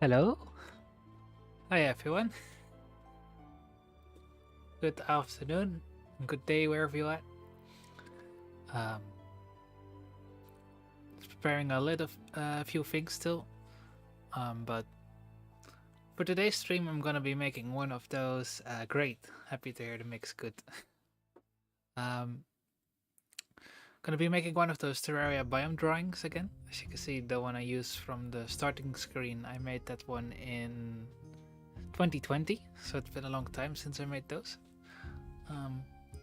Hello. Hi everyone. Good afternoon. Good day wherever you're at. Um, preparing a few things still. But for today's stream, I'm gonna be making one of those. Great. Happy to hear the mix good. um, gonna be making one of those Terraria biome drawings again. As you can see, the one I used from the starting screen, I made that one in 2020, so it's been a long time since I made those.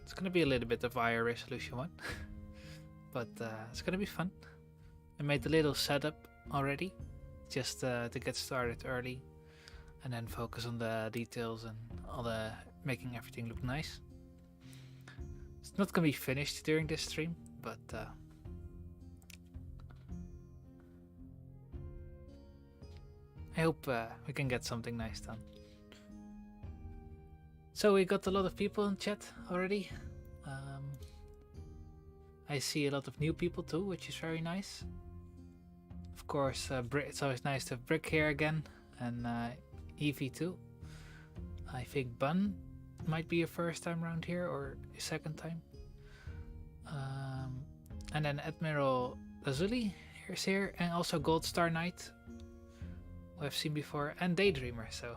It's gonna be a little bit of higher resolution one, but it's gonna be fun. I made a little setup already, just to get started early, and then focus on the details and all the making everything look nice. It's not gonna be finished during this stream, but I hope we can get something nice done. So we got a lot of people in chat already. I see a lot of new people too, which is very nice. Of course, it's always nice to have Brick here again, and Evie too. I think Bun might be your first time around here, or your second time. And then Admiral Lazuli is here, and also Gold Star Knight, who I've seen before, and Daydreamer, so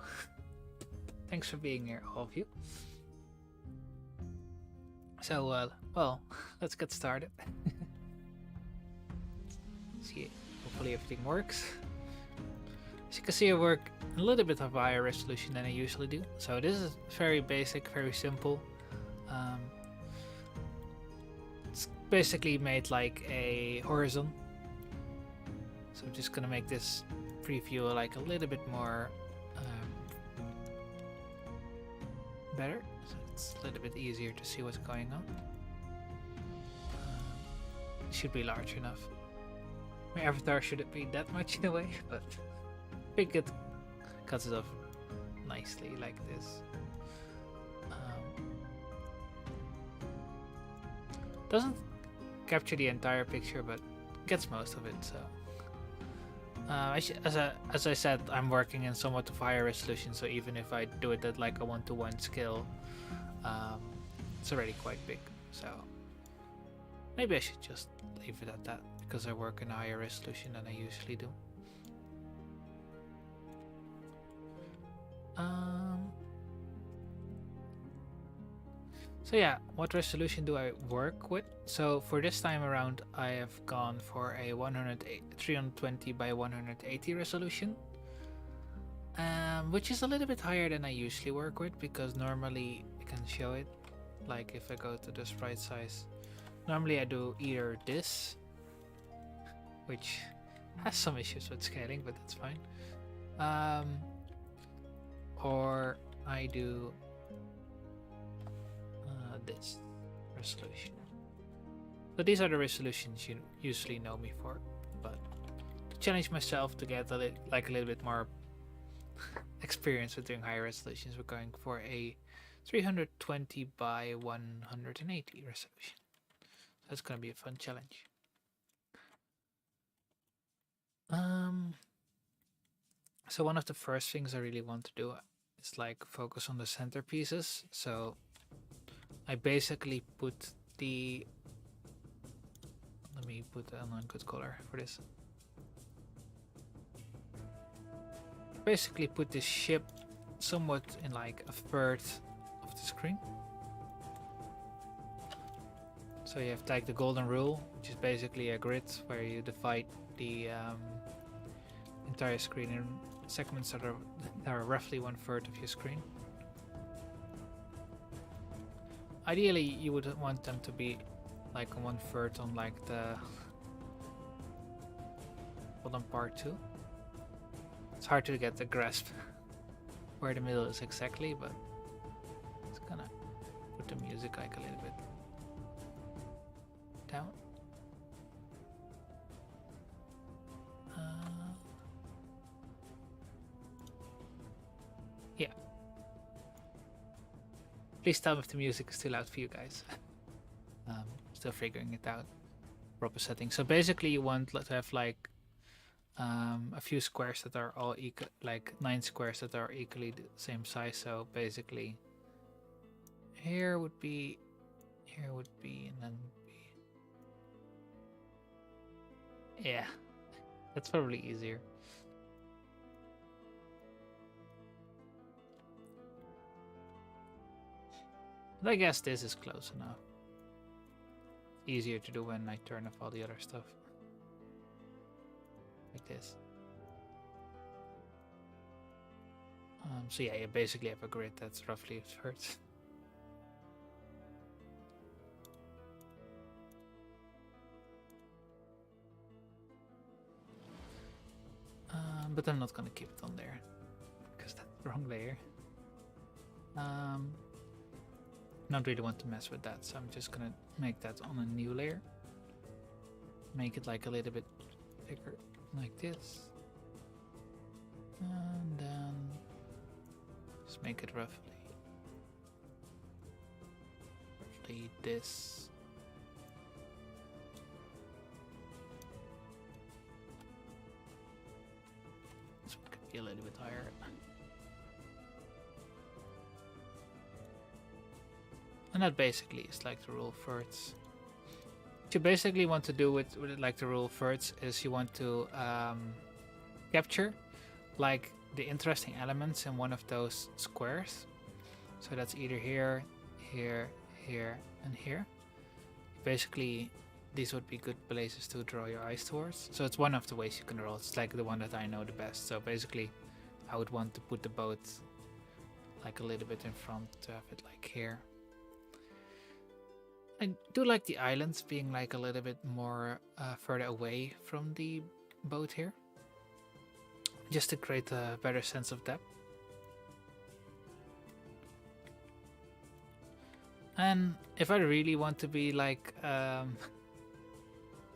thanks for being here, all of you. So, well, let's get started. See, hopefully everything works. As you can see, I work a little bit of higher resolution than I usually do. So this is very basic, very simple. Um, it's basically made like a horizon. So I'm just gonna make this preview like a little bit more better, so it's a little bit easier to see what's going on. It should be large enough. My avatar shouldn't be that much in a way, but I think it cuts it off nicely like this. Doesn't capture the entire picture, but gets most of it. So, as I said, I'm working in somewhat of higher resolution. So even if I do it at like a 1:1 scale, it's already quite big. So maybe I should just leave it at that because I work in a higher resolution than I usually do. So yeah, what resolution do I work with? So for this time around, I have gone for a 320 by 180 resolution, which is a little bit higher than I usually work with because normally I can show it. Like if I go to the sprite size, normally I do either this, which has some issues with scaling, but that's fine, or I do this resolution. So these are the resolutions you usually know me for, but to challenge myself to get a little bit more experience with doing higher resolutions, we're going for a 320 by 180 resolution. So that's gonna be a fun challenge. So one of the first things I really want to do is like focus on the centerpieces. So I basically put the, let me put on a good color for this. Basically put this ship somewhat in like a third of the screen. So you have like the golden rule, which is basically a grid where you divide the entire screen in segments that are roughly 1/3 of your screen. Ideally, you would want them to be like 1/3 on like the bottom part too. It's hard to get the grasp where the middle is exactly, but it's gonna put the music like a little bit down. Yeah. Please tell me if the music is too loud for you guys. Still figuring it out. Proper settings. So basically, you want to have like a few squares that are all equal, like 9 squares that are equally the same size. So basically, here would be, and then would be. Yeah, that's probably easier. But I guess this is close enough. Easier to do when I turn off all the other stuff. Like this. So yeah, you basically have a grid that's roughly a third. But I'm not gonna keep it on there because that's the wrong layer. Not really want to mess with that, so I'm just gonna make that on a new layer. Make it like a little bit bigger, like this. And then just make it roughly this. This one could be a little bit higher. And that basically is like the rule of thirds. What you basically want to do with like the rule of thirds is you want to capture like the interesting elements in one of those squares. So that's either here, here, here, and here. Basically, these would be good places to draw your eyes towards. So it's one of the ways you can draw. It's like the one that I know the best. So basically, I would want to put the boat like a little bit in front to have it like here. I do like the islands being like a little bit more further away from the boat here, just to create a better sense of depth. And if I really want to be like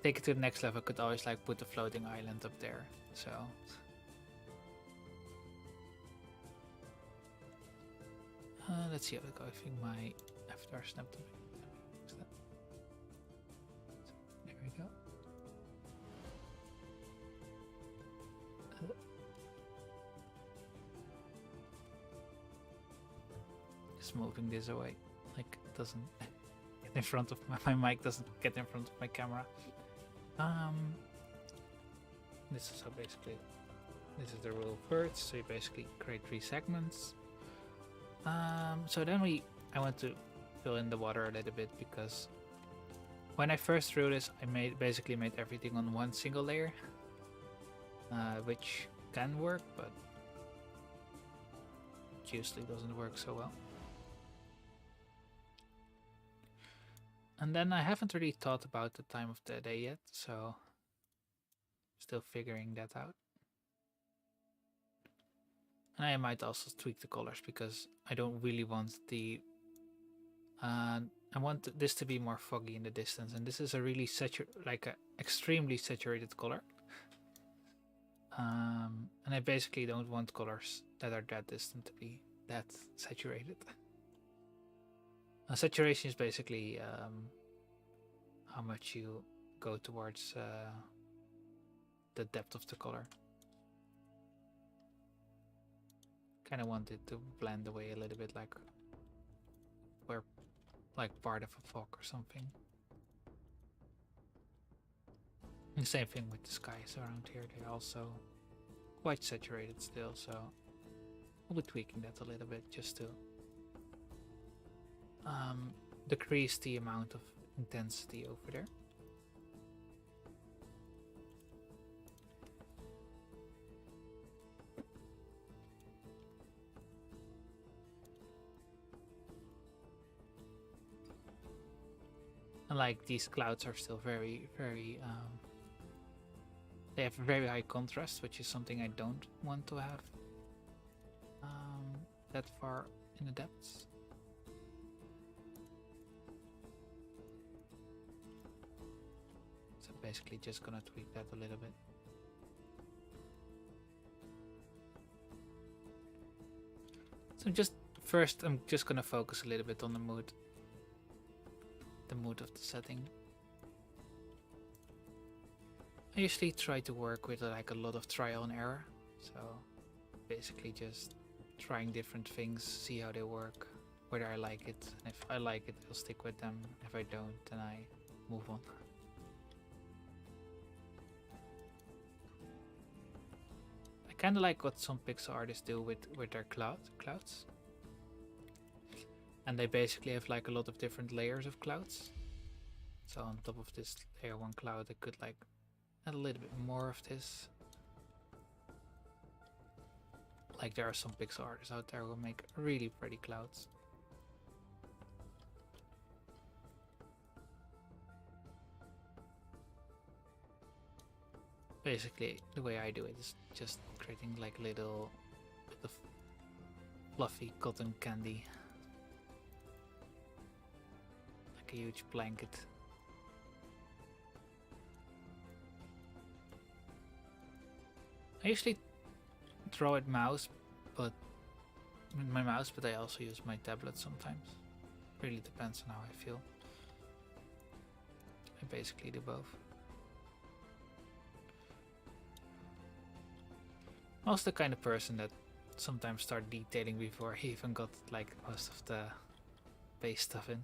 take it to the next level, I could always like put a floating island up there. So let's see how it goes. I think my avatar snapped a bit. There we go. Just moving this away, like it doesn't get in front of my mic doesn't get in front of my camera. This is how basically this is the rule of birds. So you basically create 3 segments. So then I want to fill in the water a little bit, because when I first drew this, I basically made everything on one single layer, which can work, but usually doesn't work so well. And then I haven't really thought about the time of the day yet, so still figuring that out. And I might also tweak the colors, because I don't really want the I want this to be more foggy in the distance, and this is a really extremely saturated color. And I basically don't want colors that are that distant to be that saturated. Saturation is basically how much you go towards the depth of the color. Kind of want it to blend away a little bit, like we're like part of a fog or something. And same thing with the skies around here. They're also quite saturated still, so I'll be tweaking that a little bit just to decrease the amount of intensity over there. And like these clouds are still very they have very high contrast, which is something I don't want to have that far in the depths. So basically just gonna tweak that a little bit. So just first I'm just gonna focus a little bit on the mood of the setting. I usually try to work with like a lot of trial and error, so basically just trying different things, see how they work, whether I like it, and if I like it I'll stick with them, if I don't then I move on. I kinda like what some pixel artists do with their clouds. And they basically have like a lot of different layers of clouds. So on top of this layer 1 cloud I could like add a little bit more of this. Like there are some pixel artists out there who make really pretty clouds. Basically the way I do it is just creating like little bit of fluffy cotton candy. Like a huge blanket. I usually draw with mouse, but I also use my tablet sometimes. Really depends on how I feel. I basically do both. I'm also the kind of person that sometimes start detailing before I even got like most of the base stuff in.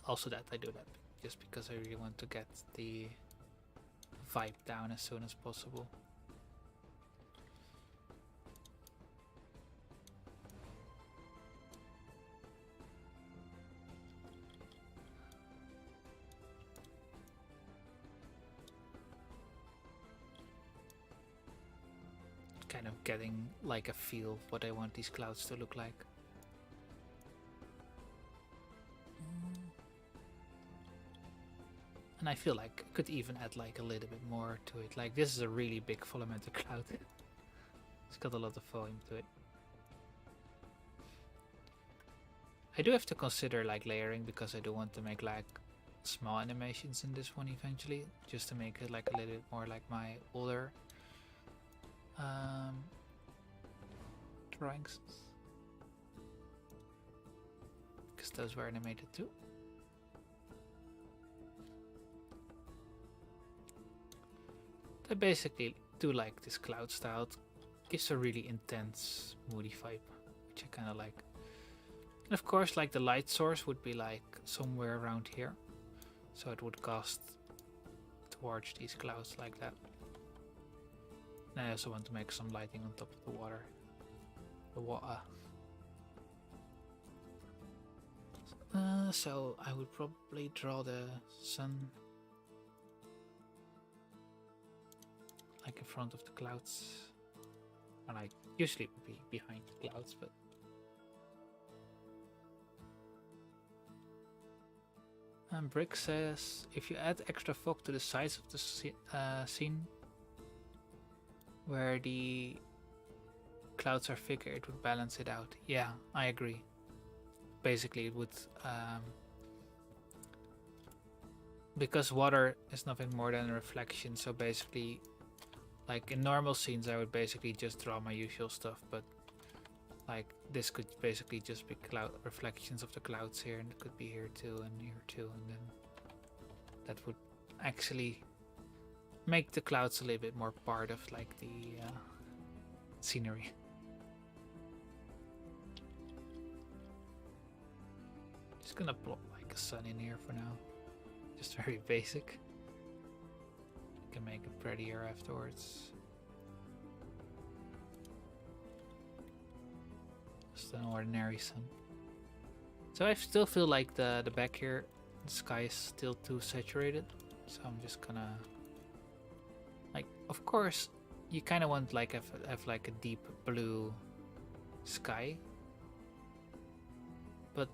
Also that I do that just because I really want to get the vibe down as soon as possible. kind of getting like a feel of what I want these clouds to look like. And I feel like I could even add like a little bit more to it. Like this is a really big filamentous cloud. It's got a lot of volume to it. I do have to consider like layering because I do want to make like small animations in this one eventually, just to make it like a little bit more like my older drawings, because those were animated too. I basically do like this cloud style. It gives a really intense, moody vibe, which I kind of like. And of course, like the light source would be like somewhere around here, so it would cast towards these clouds like that. And I also want to make some lighting on top of the water. The water. So I would probably draw the sun like in front of the clouds. Or like usually it would be behind the clouds, but and Brick says if you add extra fog to the sides of the scene where the clouds are thicker, it would balance it out. Yeah, I agree. Basically, it would because water is nothing more than a reflection. So basically, like in normal scenes, I would basically just draw my usual stuff, but like this could basically just be cloud reflections of the clouds here, and it could be here too, and here too, and then that would actually make the clouds a little bit more part of like the scenery. Just gonna plot like a sun in here for now, just very basic. You can make it prettier afterwards. Just an ordinary sun. So I still feel like the back here, the sky is still too saturated. So I'm just gonna like, of course, you kind of want like have like a deep blue sky, but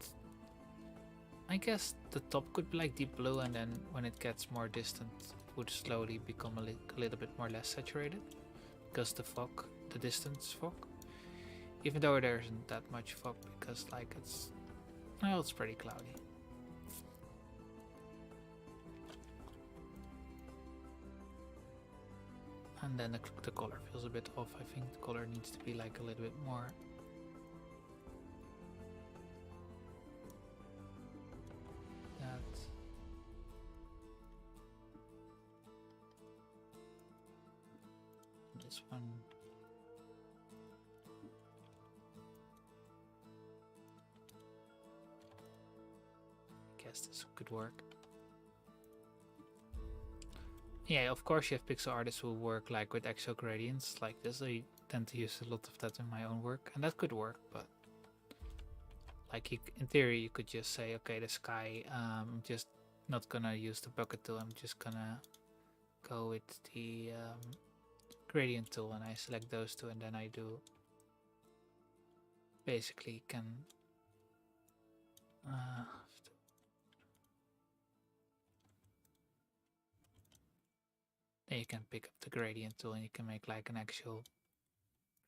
I guess the top could be like deep blue, and then when it gets more distant, it would slowly become a little bit more less saturated because the fog, the distance fog. Even though there isn't that much fog, because like it's pretty cloudy. And then the color feels a bit off. I think the color needs to be like a little bit more. That. This one. I guess this could work. Yeah, of course you have pixel artists who work like with actual gradients like this. I tend to use a lot of that in my own work, and that could work, but like in theory you could just say, okay, the sky, I'm just not gonna use the bucket tool, I'm just gonna go with the gradient tool, and I select those two, and then I do basically can then you can pick up the gradient tool and you can make like an actual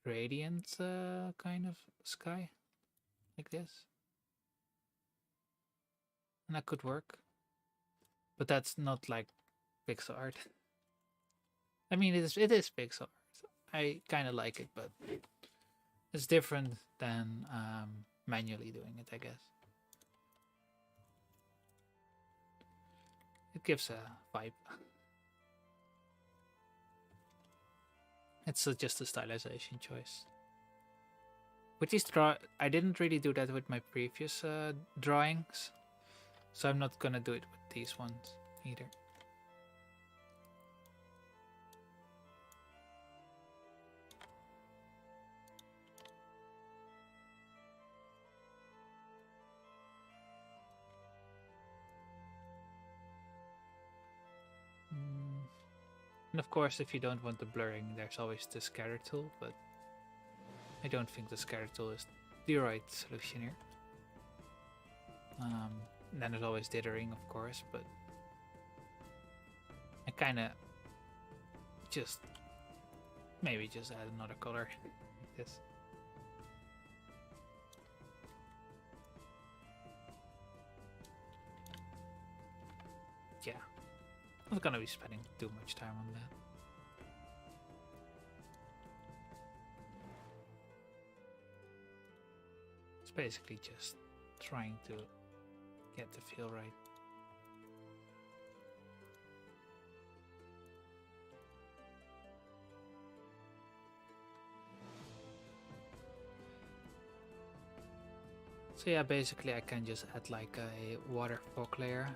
gradient kind of sky like this, and that could work, but that's not like pixel art. I mean, it is pixel art. I kind of like it, but it's different than manually doing it, I guess. It gives a vibe. It's just a stylization choice. With these I didn't really do that with my previous drawings, so I'm not gonna do it with these ones either. And of course, if you don't want the blurring, there's always the scatter tool, but I don't think the scatter tool is the right solution here. Then there's always dithering, of course, but I kind of just maybe just add another color like this. Yeah, I'm not gonna be spending too much time on that. It's basically just trying to get the feel right. So yeah, basically I can just add like a water fog layer.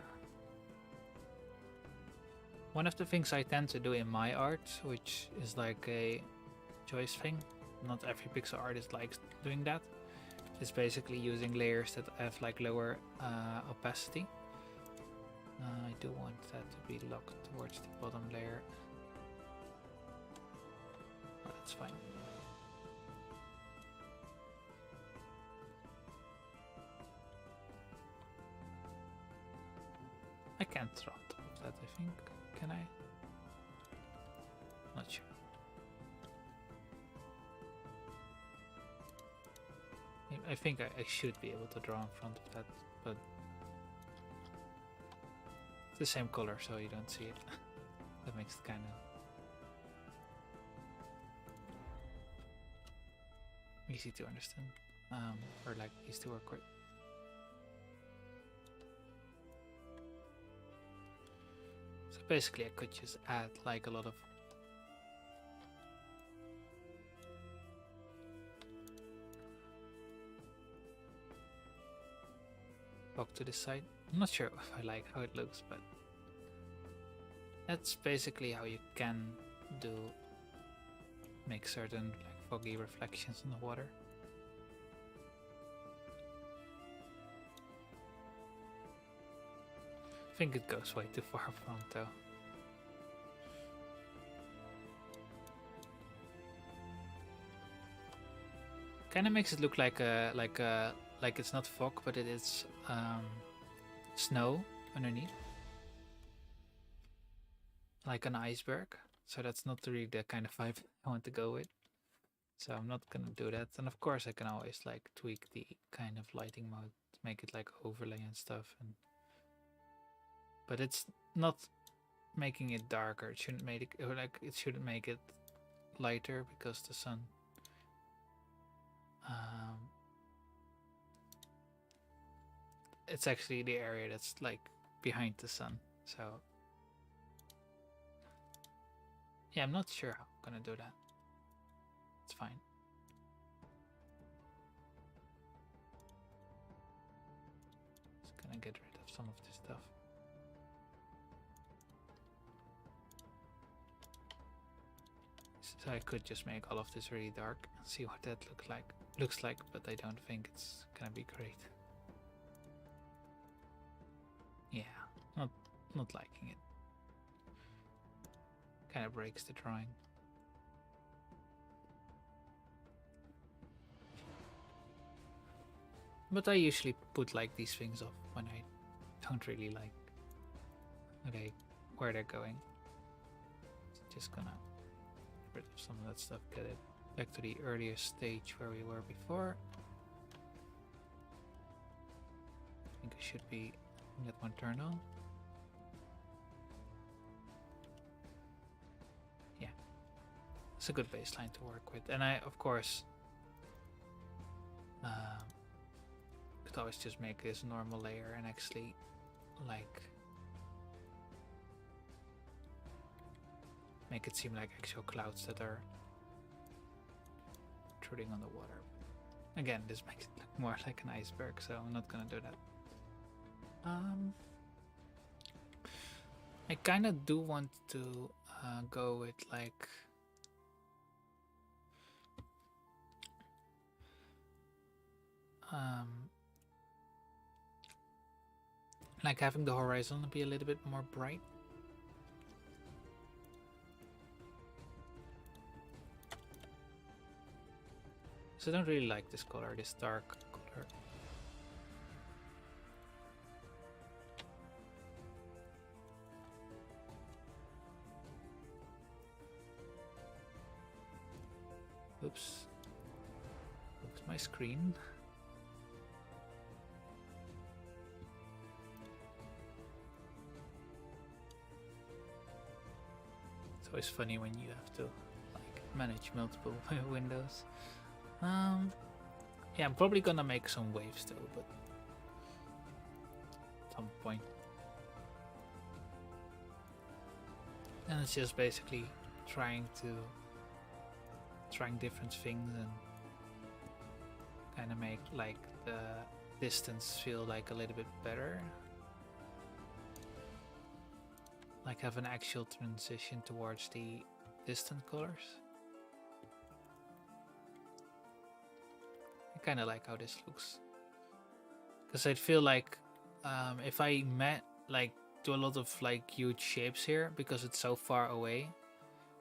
One of the things I tend to do in my art, which is like a choice thing, not every pixel artist likes doing that, is basically using layers that have like lower opacity. I do want that to be locked towards the bottom layer. Oh, that's fine. I can't throw on top of that, I think. Can I? Not sure. I think I should be able to draw in front of that, but it's the same color, so you don't see it. That makes it kind of easy to understand, or like easy to work with. So basically, I could just add like a lot of fog to this side. I'm not sure if I like how it looks, but that's basically how you can make certain like foggy reflections in the water. I think it goes way too far front though. Kind of makes it look like it's not fog, but it is snow underneath, like an iceberg. So that's not really the kind of vibe I want to go with. So I'm not gonna do that. And of course I can always like tweak the kind of lighting mode to make it like overlay and stuff. But it's not making it darker. It shouldn't make it, or like it shouldn't make it lighter because the sun. It's actually the area that's like behind the sun. So yeah, I'm not sure how I'm gonna do that. It's fine. Just gonna get rid of some of this stuff. So I could just make all of this really dark and see what that looks like, but I don't think it's gonna be great. Yeah, not liking it. Kind of breaks the drawing. But I usually put like these things off when I don't really like where they're going. Just gonna get rid of some of that stuff, get it back to the earlier stage where we were before. I think I should be that one turned on. Yeah, it's a good baseline to work with, and I of course could always just make this a normal layer and actually like make it seem like actual clouds that are intruding on the water. Again, this makes it look more like an iceberg, so I'm not gonna do that. I kind of do want to go with like having the horizon be a little bit more bright. So I don't really like this color, this dark color. Oops. Oops, my screen. It's always funny when you have to like manage multiple windows. Yeah, I'm probably gonna make some waves though, but at some point. And it's just basically trying different things and kind of make like the distance feel like a little bit better. Like have an actual transition towards the distant colors. I kind of like how this looks. Because I feel like if I do a lot of like huge shapes here, because it's so far away,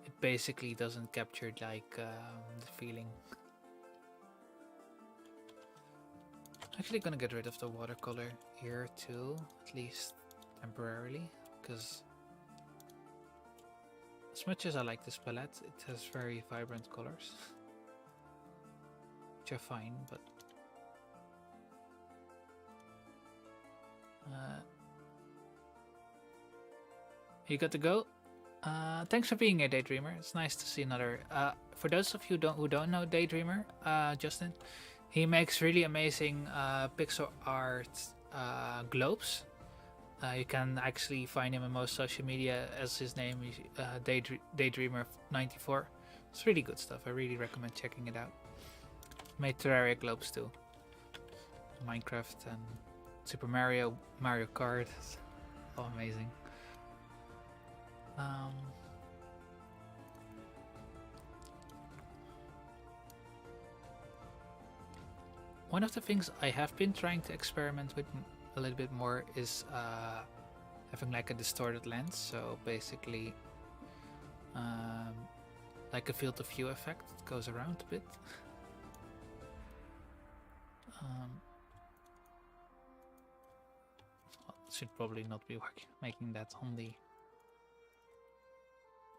it basically doesn't capture like the feeling. Actually gonna get rid of the watercolor here too, at least temporarily, because as much as I like this palette, it has very vibrant colors, which are fine, but you got to go. Thanks for being here, Daydreamer. It's nice to see another. For those of you who don't know Daydreamer, Justin, he makes really amazing pixel art globes. You can actually find him on most social media as his name is Daydreamer94. It's really good stuff. I really recommend checking it out. Made Terraria globes too. Minecraft and Super Mario, Mario Kart. It's all amazing. One of the things I have been trying to experiment with a little bit more is having like a distorted lens. So basically, like a field of view effect that goes around a bit. Should probably not be making that on the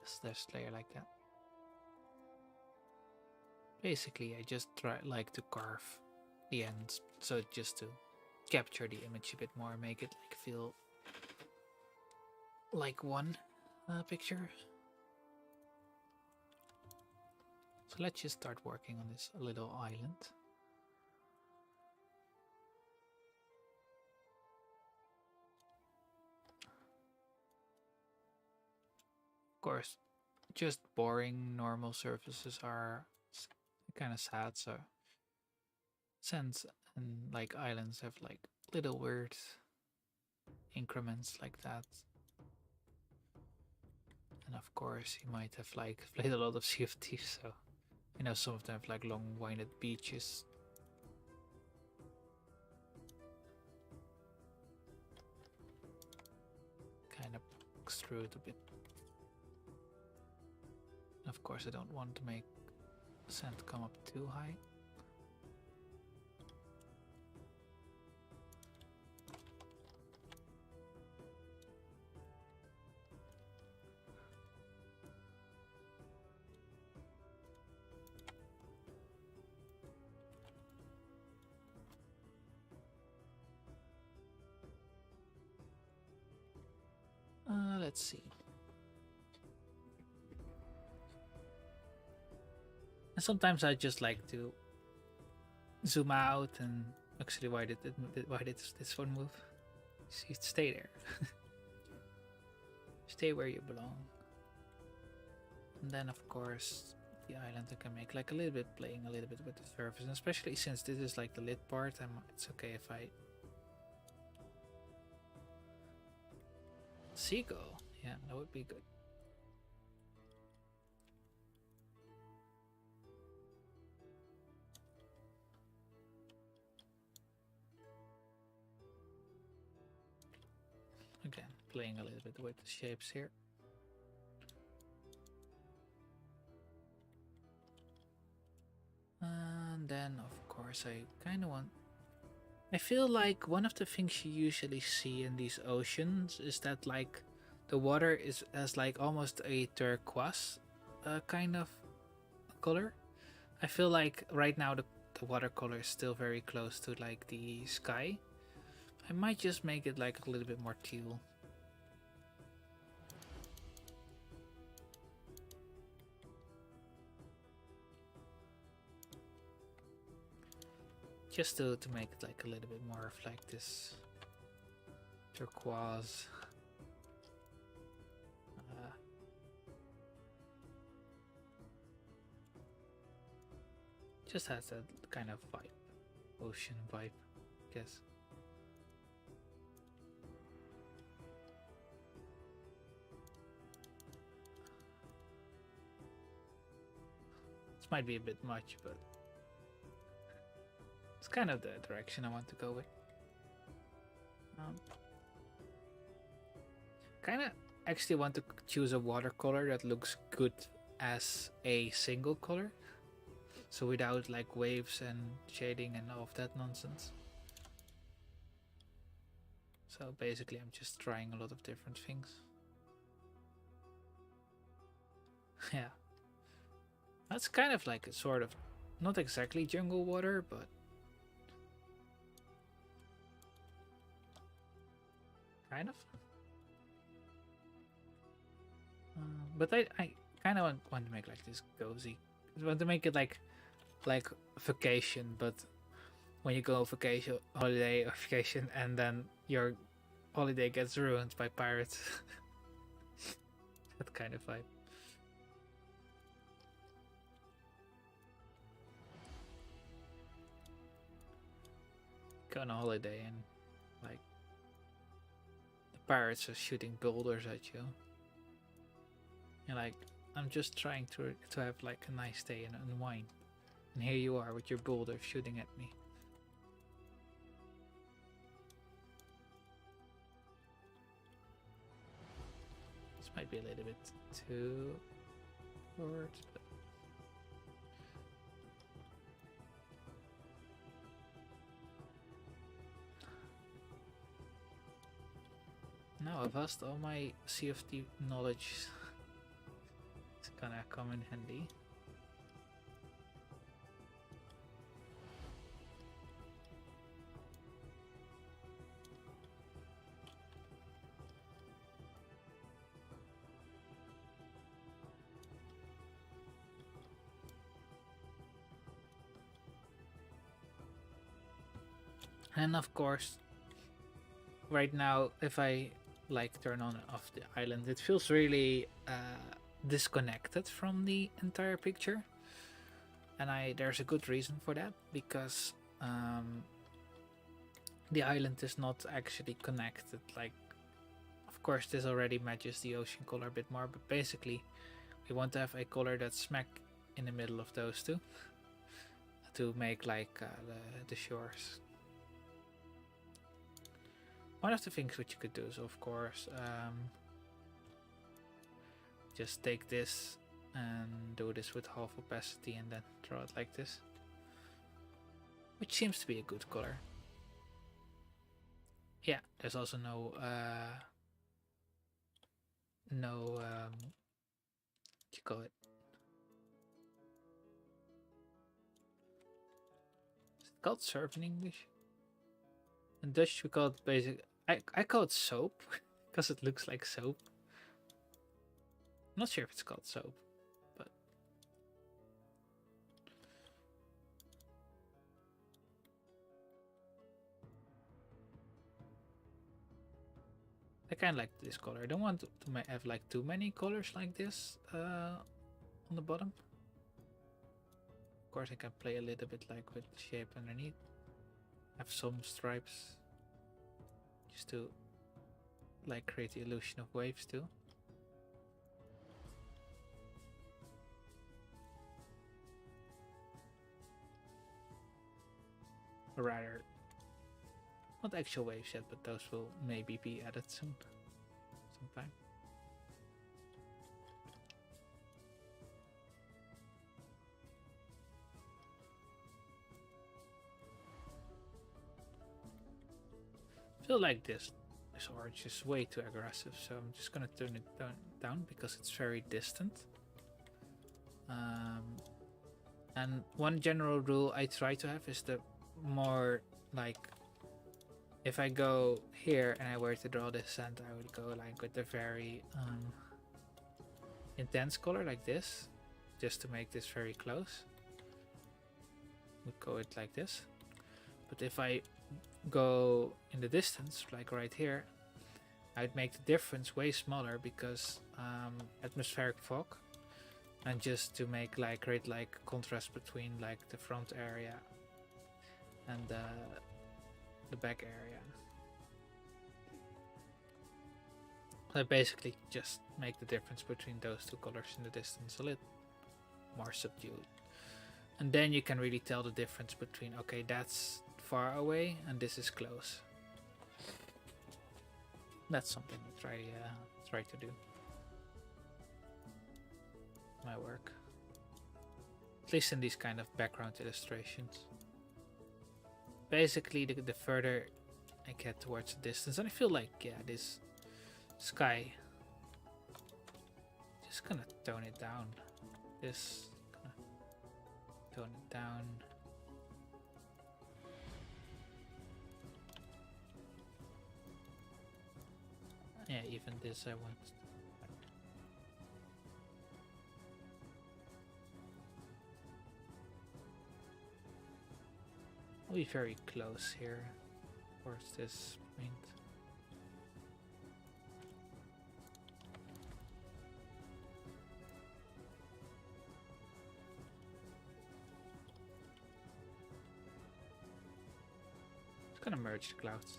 slash layer like that. Basically, I just like to carve the ends, so just to capture the image a bit more, make it like feel like one picture. So let's just start working on this little island. Of course, just boring normal surfaces are kind of sad, so sands and like islands have like little weird increments like that. And of course you might have like played a lot of Sea of Thieves, so you know some of them have like long winded beaches. Kind of extrude a bit. Of course I don't want to make sand come up too high. Let's see. And sometimes I just like to zoom out and actually why did this one move? See, stay there. Stay where you belong. And then of course the island I can make like a little bit playing a little bit with the surface, and especially since this is like the lit part, it's okay if I seagull. Yeah, that would be good. Again, playing a little bit with the shapes here. And course, I kind of want. I feel like one of the things you usually see in these oceans is that like the water is as like almost a turquoise kind of color. I feel like right now the watercolor is still very close to like the sky. I might just make it like a little bit more teal. Just to make it like a little bit more reflect this turquoise. Just has that kind of vibe, ocean vibe, I guess. This might be a bit much, but it's kind of the direction I want to go with. Kind of actually want to choose a watercolor that looks good as a single color, so without like waves and shading and all of that nonsense. So basically I'm just trying a lot of different things. Yeah, that's kind of like a sort of not exactly jungle water, but kind of. But I kind of want to make like this cozy. I want to make it like vacation, but when you go on vacation, holiday or vacation, and then your holiday gets ruined by pirates. That kind of vibe. Go on a holiday and like the pirates are shooting boulders at you. And like I'm just trying to have like a nice day and unwind. And here you are with your boulder shooting at me. This might be a little bit too forward, but now I've lost all my CFD knowledge. It's gonna come in handy. And of course, right now, if I like turn on and off the island, it feels really disconnected from the entire picture. And there's a good reason for that, because the island is not actually connected. Like, of course, this already matches the ocean color a bit more, but basically, we want to have a color that's smack in the middle of those two to make like the shores. One of the things which you could do is, of course, just take this and do this with half opacity and then draw it like this, which seems to be a good color. Yeah, there's also no what you call it? Is it called surf in English? In Dutch we call it basic. I call it soap because it looks like soap. I'm not sure if it's called soap, but I kind of like this color. I don't want to have like too many colors like this on the bottom. Of course, I can play a little bit like with the shape underneath. Have some stripes just to like create the illusion of waves too. Or rather, not actual waves yet, but those will maybe be added soon, sometime. feel like this orange is way too aggressive, so I'm just gonna turn it down because it's very distant. And one general rule I try to have is the more like, if I go here and I were to draw this sand, I would go like with a very intense color like this, just to make this very close. Would go it like this. But if I go in the distance, like right here, I'd make the difference way smaller because atmospheric fog, and just to make like create like contrast between like the front area and the back area. So I basically just make the difference between those two colors in the distance a little more subdued. And then you can really tell the difference between, okay, that's far away and this is close. That's something I try to do. My work. At least in these kind of background illustrations. Basically, the further I get towards the distance, and I feel like, yeah, this sky, just gonna tone it down. This, gonna tone it down. Yeah, even this I want. I'll be very close here towards this point. It's gonna merge the clouds.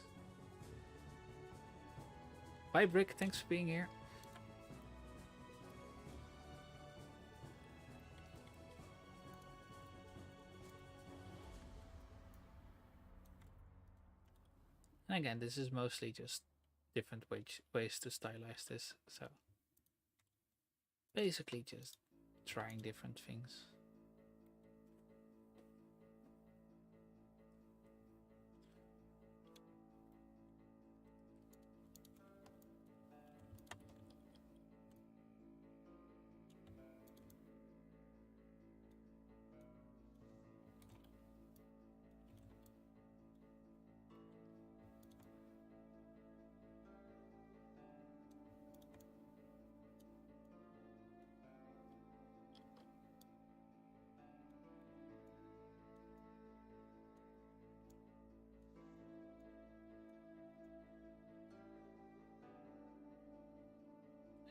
Bye, Brick. Thanks for being here. And again, this is mostly just different ways to stylize this. So basically just trying different things.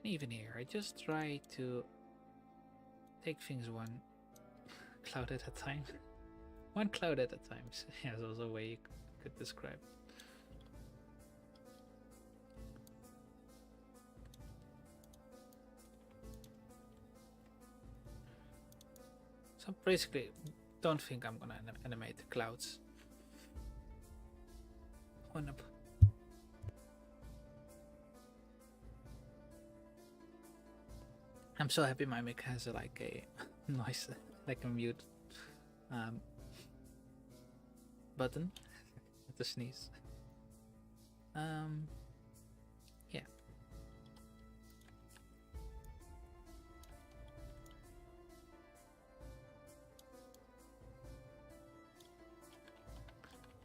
Even here, I just try to take things one cloud at a time. One cloud at a time. Yeah, there's also a way you could describe it. So basically, don't think I'm gonna animate the clouds. One up. I'm so happy my mic has like a noise, like a mute button to sneeze. Yeah.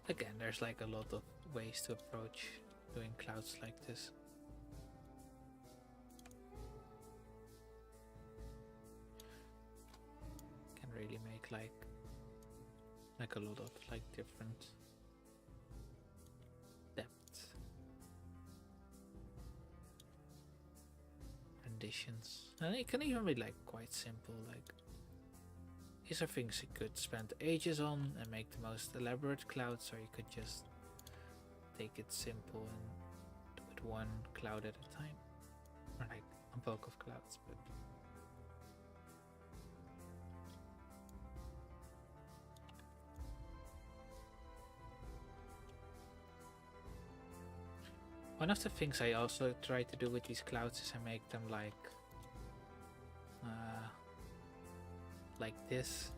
Again, there's like a lot of ways to approach doing clouds like this. Really make like a lot of like different depth renditions, and it can even be like quite simple. Like these are things you could spend ages on and make the most elaborate clouds, or you could just take it simple and do it one cloud at a time, or like a bulk of clouds. But one of the things I also try to do with these clouds is I make them like this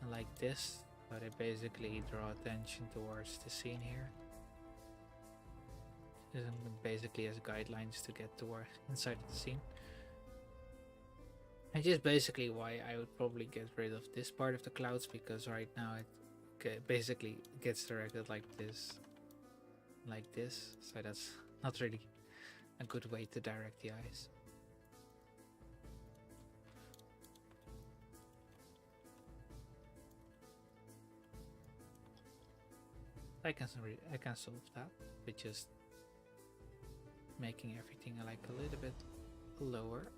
and like this, but I basically draw attention towards the scene here. using them basically as guidelines to get to where inside the scene. Which is basically why I would probably get rid of this part of the clouds, because right now it basically gets directed like this. So that's not really a good way to direct the eyes. I can solve that with just making everything like a little bit lower,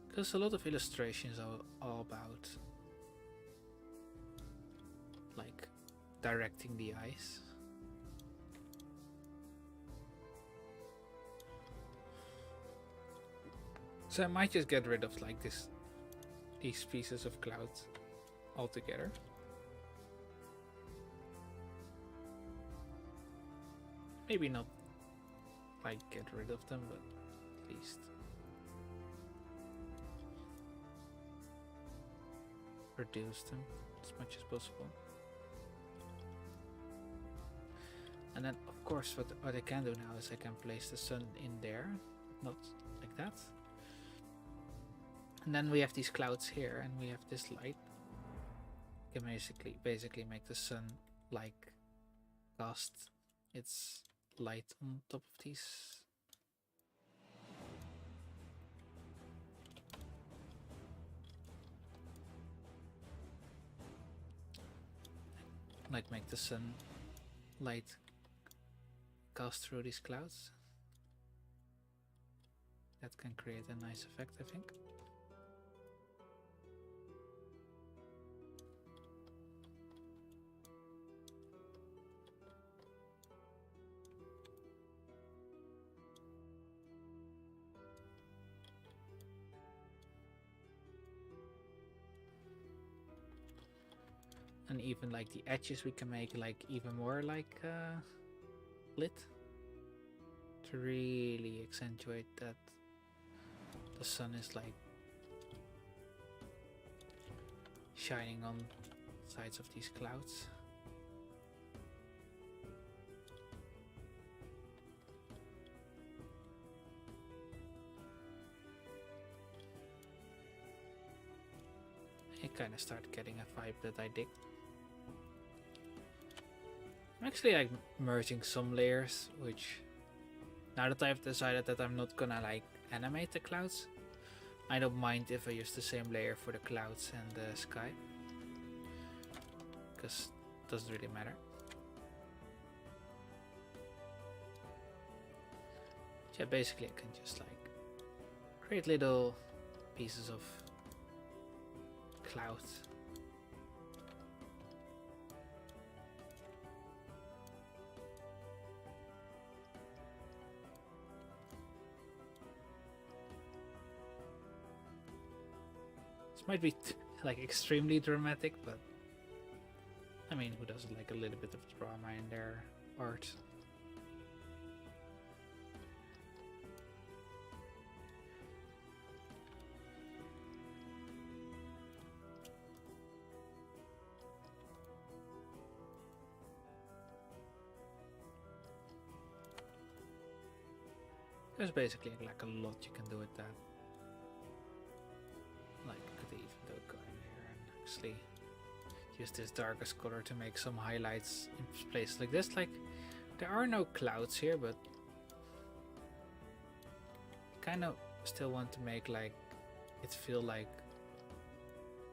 because a lot of illustrations are all about like directing the eyes. So I might just get rid of like these pieces of clouds altogether. Maybe not like get rid of them, but at least reduce them as much as possible. And then of course what I can do now is I can place the sun in there, not like that. And then we have these clouds here and we have this light. You can basically make the sun like cast its light on top of these. Like make the sun light cast through these clouds. That can create a nice effect, I think. And even like the edges we can make like even more like lit to really accentuate that the sun is like shining on sides of these clouds. It kind of started getting a vibe that I dig. I'm actually like merging some layers, which now that I've decided that I'm not gonna like animate the clouds, I don't mind if I use the same layer for the clouds and the sky, because it doesn't really matter. Yeah, basically I can just like create little pieces of clouds. This might be like extremely dramatic, but I mean, who doesn't like a little bit of drama in their art? There's basically like a lot you can do with that. Like, you could even go in here and actually use this darkest color to make some highlights in places like this. Like, there are no clouds here, but I kind of still want to make like it feel like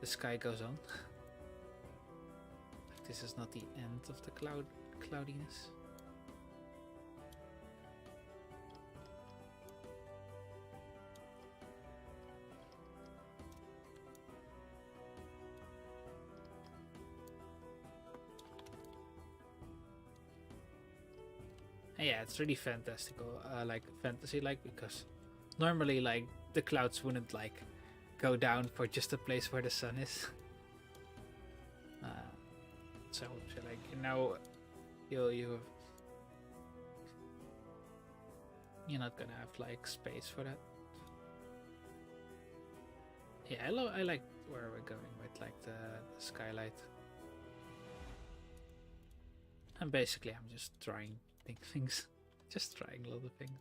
the sky goes on. Like this is not the end of the cloudiness. Yeah, it's really fantastical, like fantasy-like, because normally like the clouds wouldn't like go down for just a place where the sun is. So like, you know, you're not gonna have like space for that. Yeah, I like where we're going with like the skylight. And And basically I'm just trying things. Just trying a lot of things.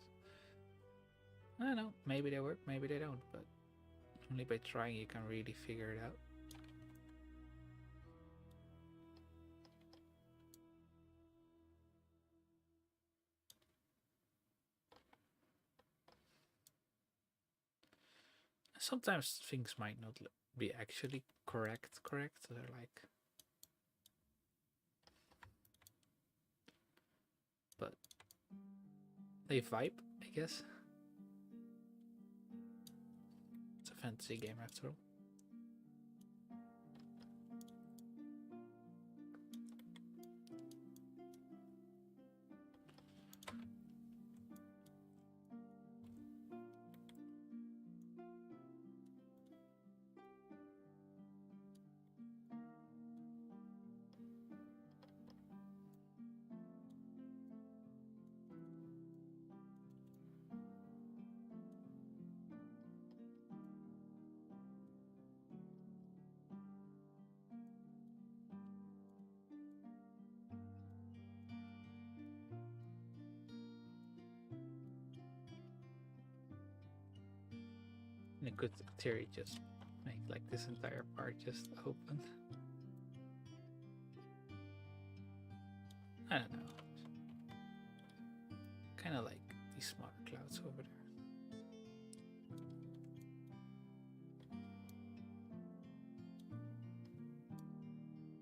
I don't know, maybe they work, maybe they don't, but only by trying you can really figure it out. Sometimes things might not be actually correct. They're like, but they vibe, I guess. It's a fantasy game after all. In a good theory, just make like this entire part just open. I don't know. Kind of like these smaller clouds over there.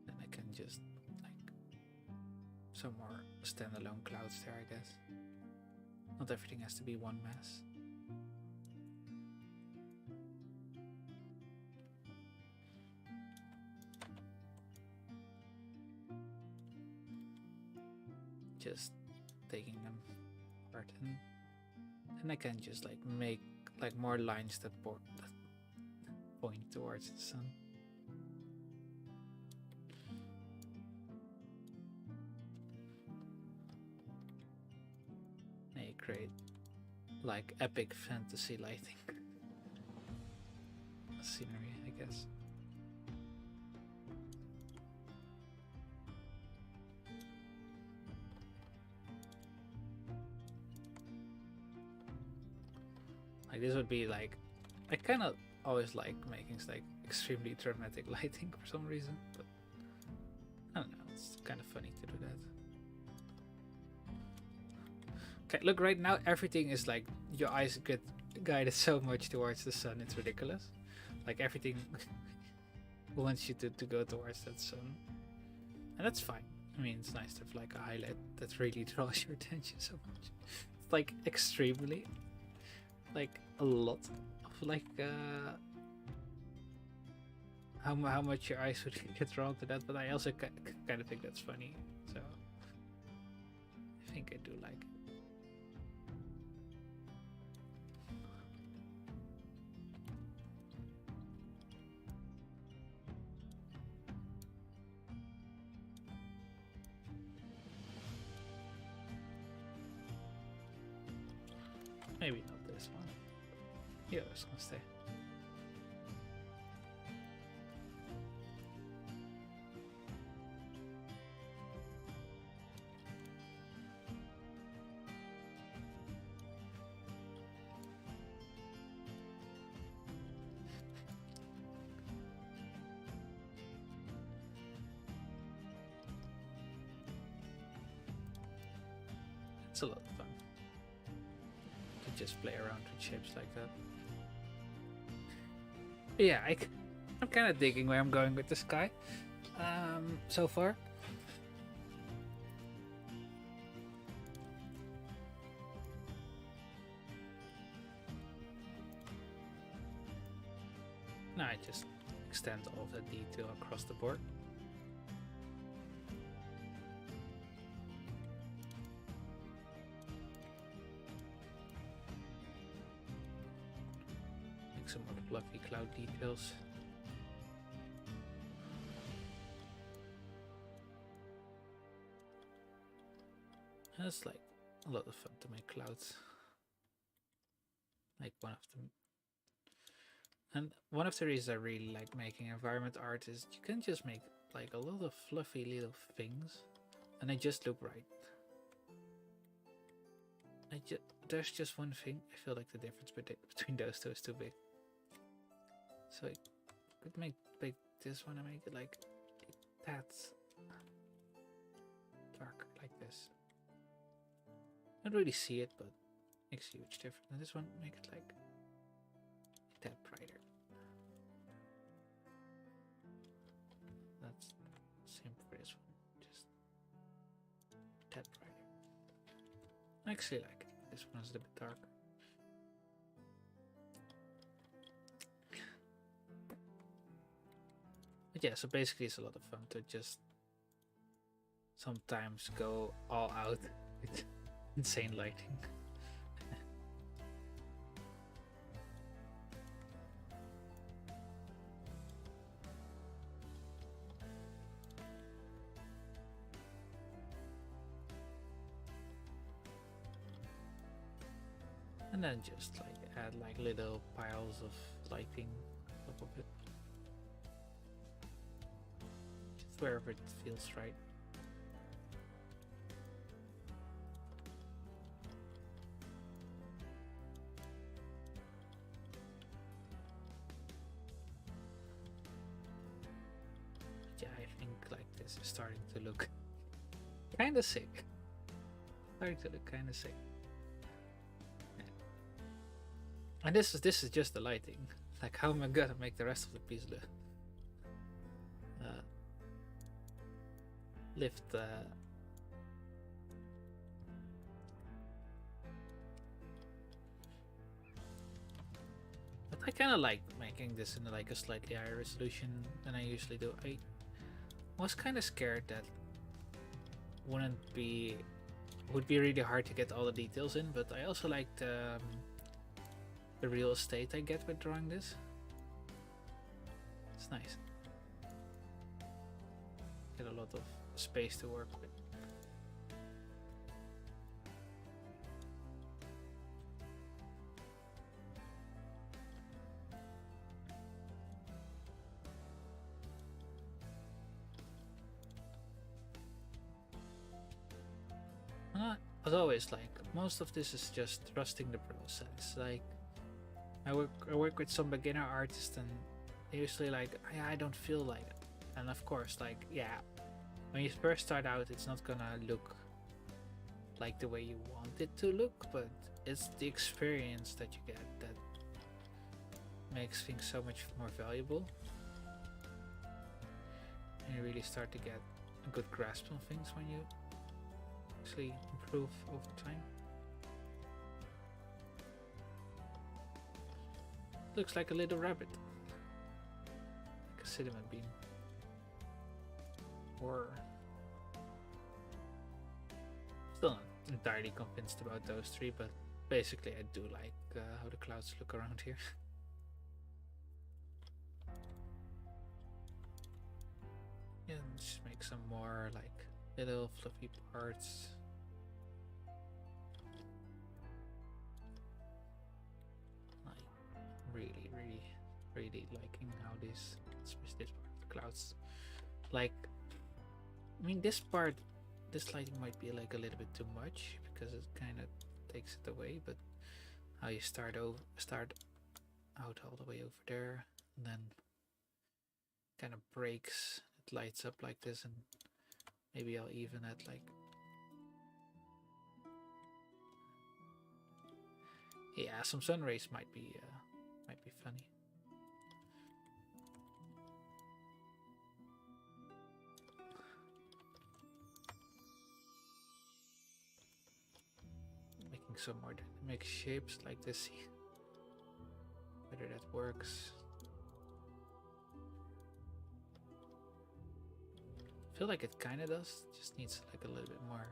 Then I can just like some more standalone clouds there, I guess. Not everything has to be one mass. Just taking them apart, and I can just like make like more lines that point towards the sun. They create like epic fantasy lighting scenery, I guess. Like this would be like, I kind of always like making like extremely dramatic lighting for some reason, but I don't know, it's kind of funny to do that. Okay, look, right now everything is like, your eyes get guided so much towards the sun, it's ridiculous. Like everything wants you to go towards that sun. And that's fine. I mean, it's nice to have like a highlight that really draws your attention so much. It's like extremely, like a lot of like how much your eyes would get drawn to that, but I also kind of think that's funny, so I think I do like it. Maybe not this one. Yeah, it's gonna stay. It's a lot of fun to just play around with shapes like that. But yeah, I'm kind of digging where I'm going with the sky so far. Now I just extend all of that detail across the board. Make some more fluffy cloud details. And it's like a lot of fun to make clouds. Like one of them. And one of the reasons I really like making environment art is you can just make like a lot of fluffy little things and I just look right. There's just one thing. I feel like the difference between those two is too big. So I could make this one and make it like that's darker like this. I don't really see it, but makes a huge difference. And this one, make it like that brighter. That's same for this one, just that brighter. I actually like it. This one's a bit darker. But yeah, so basically it's a lot of fun to just sometimes go all out with insane lighting. And then just like add like little piles of lighting on top of it. Just wherever it feels right. Yeah, I think like this is starting to look kinda sick. Starting to look kinda sick. And this is just the lighting. Like, how am I gonna make the rest of the piece look? Lift. But I kind of like making this in like a slightly higher resolution than I usually do. I was kind of scared that would be really hard to get all the details in, but I also liked the real estate I get with drawing this. It's nice. Get a lot of space to work with. As always, like most of this is just trusting the process. Like I work with some beginner artists, and they usually like I don't feel like it. And of course, like yeah, when you first start out, it's not gonna look like the way you want it to look, but it's the experience that you get that makes things so much more valuable. And you really start to get a good grasp on things when you actually improve over time. Looks like a little rabbit. Like a cinnamon bean. Or still not entirely convinced about those three, but basically I do like how the clouds look around here. Yeah, and just make some more like little fluffy parts. Like really liking how this, especially this part of the clouds. Like, I mean, this lighting might be like a little bit too much because it kind of takes it away. But how you start out all the way over there, and then kind of breaks. It lights up like this, and maybe I'll even add like. Yeah, some sun rays might be funny. Making some more dynamic shapes like this. Whether that works. I feel like it kind of does. Just needs like a little bit more.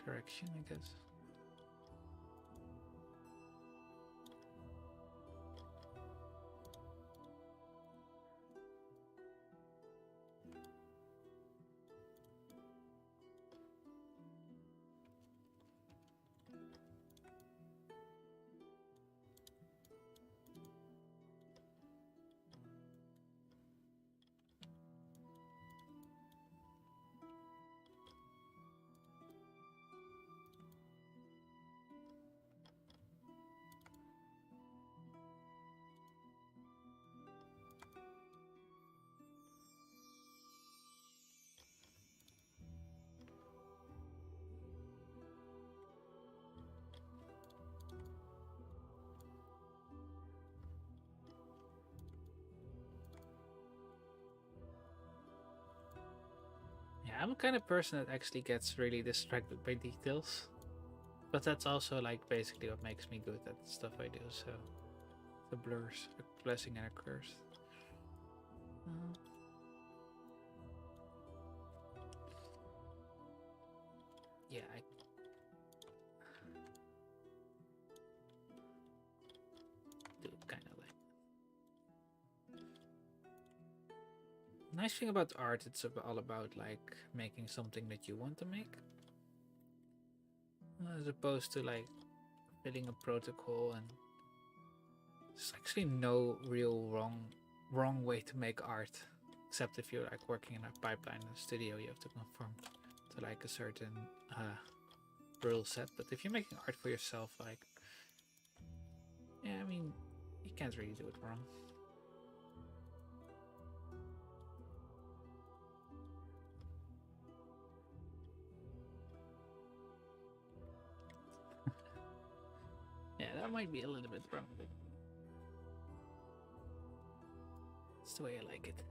Direction, I guess. I'm the kind of person that actually gets really distracted by details. But that's also like basically what makes me good at the stuff I do, so the blurs, a blessing and a curse. Uh, yeah, I do kind of like. Nice thing about art, it's all about like making something that you want to make, as opposed to like fitting a protocol. And there's actually no real wrong way to make art, except if you're like working in a pipeline in a studio, you have to conform to like a certain rule set. But if you're making art for yourself, like, yeah, I mean, you can't really do it wrong. Yeah, that might be a little bit wrong, but it's the way I like it.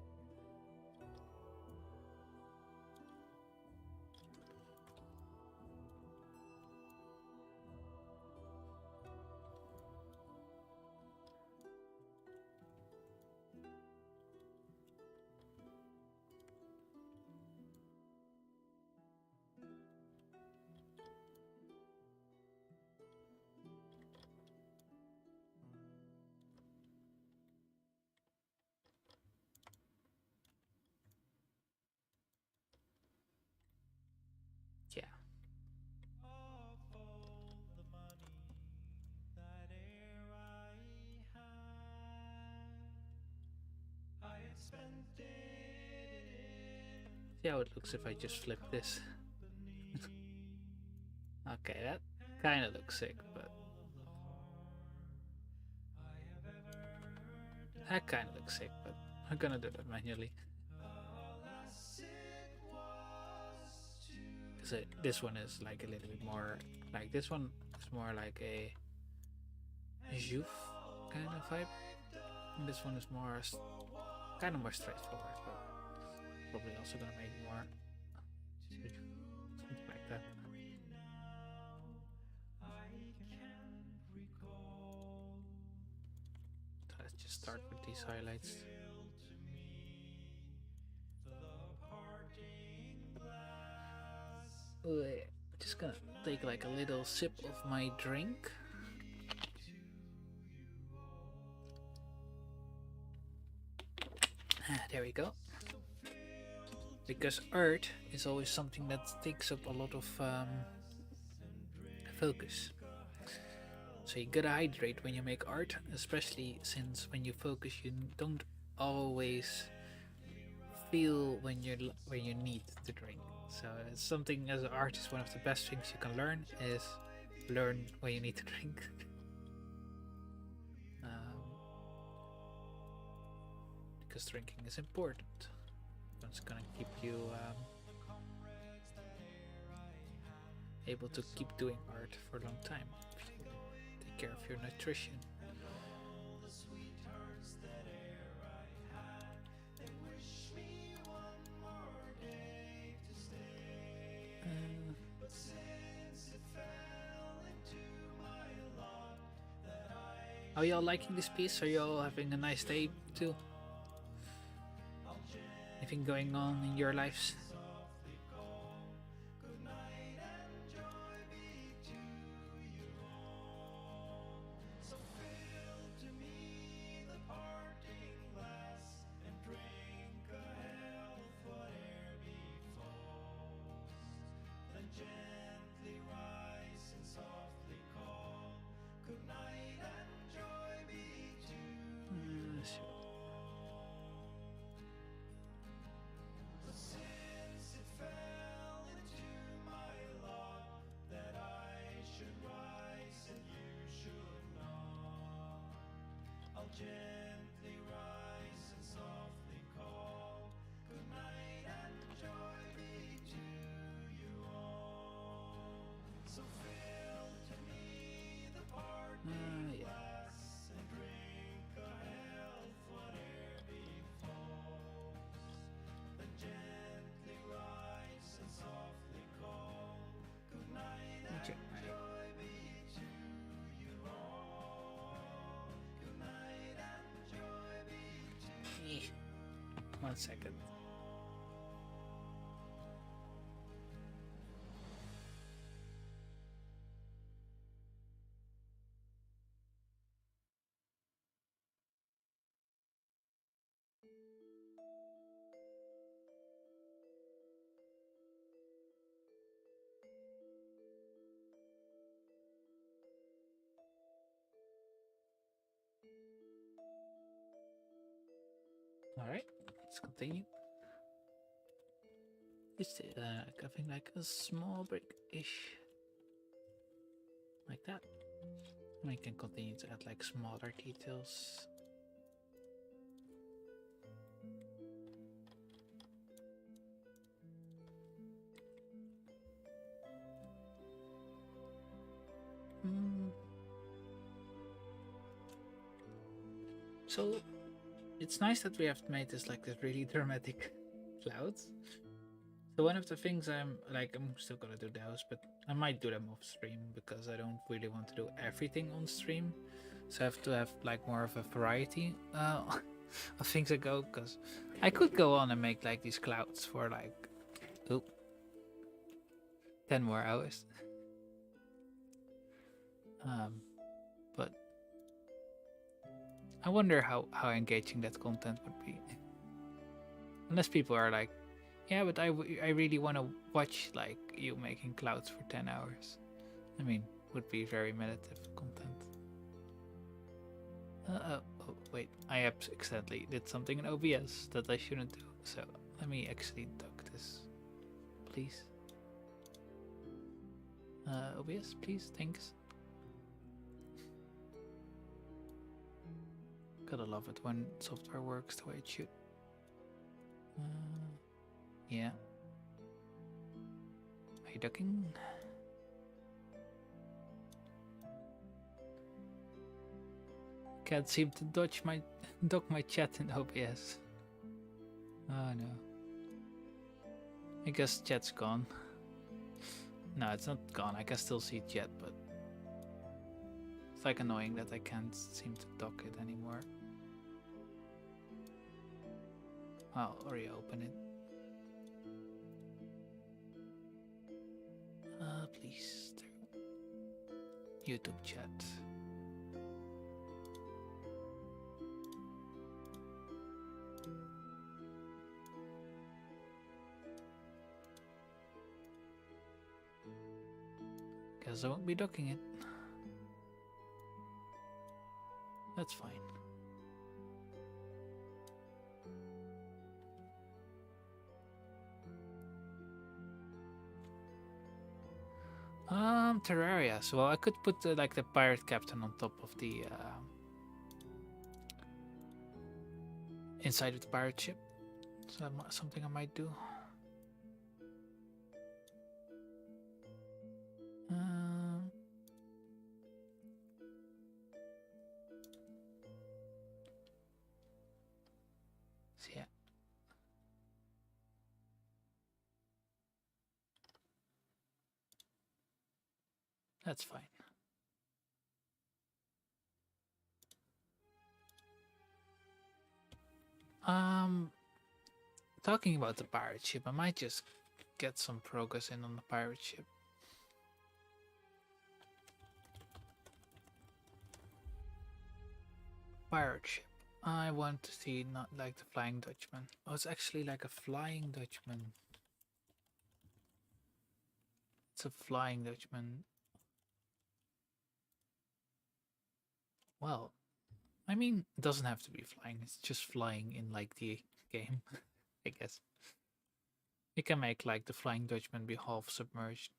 Yeah. See how it looks if I just flip this. Okay, that kind of looks sick, but that kind of looks sick, but I'm gonna do that manually. Because this one is like a little bit more, like this one is more like a Jouf kind of vibe. And this one is more, kind of more straightforward, but probably also gonna make more something like that. So let's just start with these highlights. Just gonna take like a little sip of my drink. There we go. Because art is always something that takes up a lot of focus. So you gotta hydrate when you make art, especially since when you focus, you don't always feel when you need to drink. So it's something as an artist, one of the best things you can learn is learn when you need to drink. Because drinking is important. It's gonna keep you able to keep doing art for a long time. Take care of your nutrition. Are y'all liking this piece? Are y'all having a nice day too? Anything going on in your lives? 1 second. Alright, let's continue. Just having like a small break-ish. Like that. We can continue to add like smaller details. So it's nice that we have made this like this really dramatic clouds. So one of the things I'm still gonna do those, but I might do them off stream because I don't really want to do everything on stream. So I have to have like more of a variety of things I go, because I could go on and make like these clouds for like 10 more hours. But I wonder how engaging that content would be. Unless people are like, yeah, but I really want to watch like you making clouds for 10 hours. I mean, would be very meditative content. Oh, wait, I accidentally did something in OBS that I shouldn't do. So let me actually duck this, please. OBS, please, thanks. Gotta love it when software works the way it should. Yeah. Are you ducking? Can't seem to duck my chat in OBS. Oh no. I guess chat's gone. No, it's not gone. I can still see chat, but it's like annoying that I can't seem to dock it anymore. I'll reopen it. Please. YouTube chat. Guess I won't be docking it. That's fine. Terraria. So I could put like the pirate captain on top of the inside of the pirate ship. So that's something I might do. So yeah. That's fine. Talking about the pirate ship, I might just get some progress in on the pirate ship. Pirate ship. I want to see not like the Flying Dutchman. Oh, it's actually like a Flying Dutchman. It's a Flying Dutchman. Well, I mean, it doesn't have to be flying. It's just flying in like the game, I guess. You can make like the Flying Dutchman be half submerged.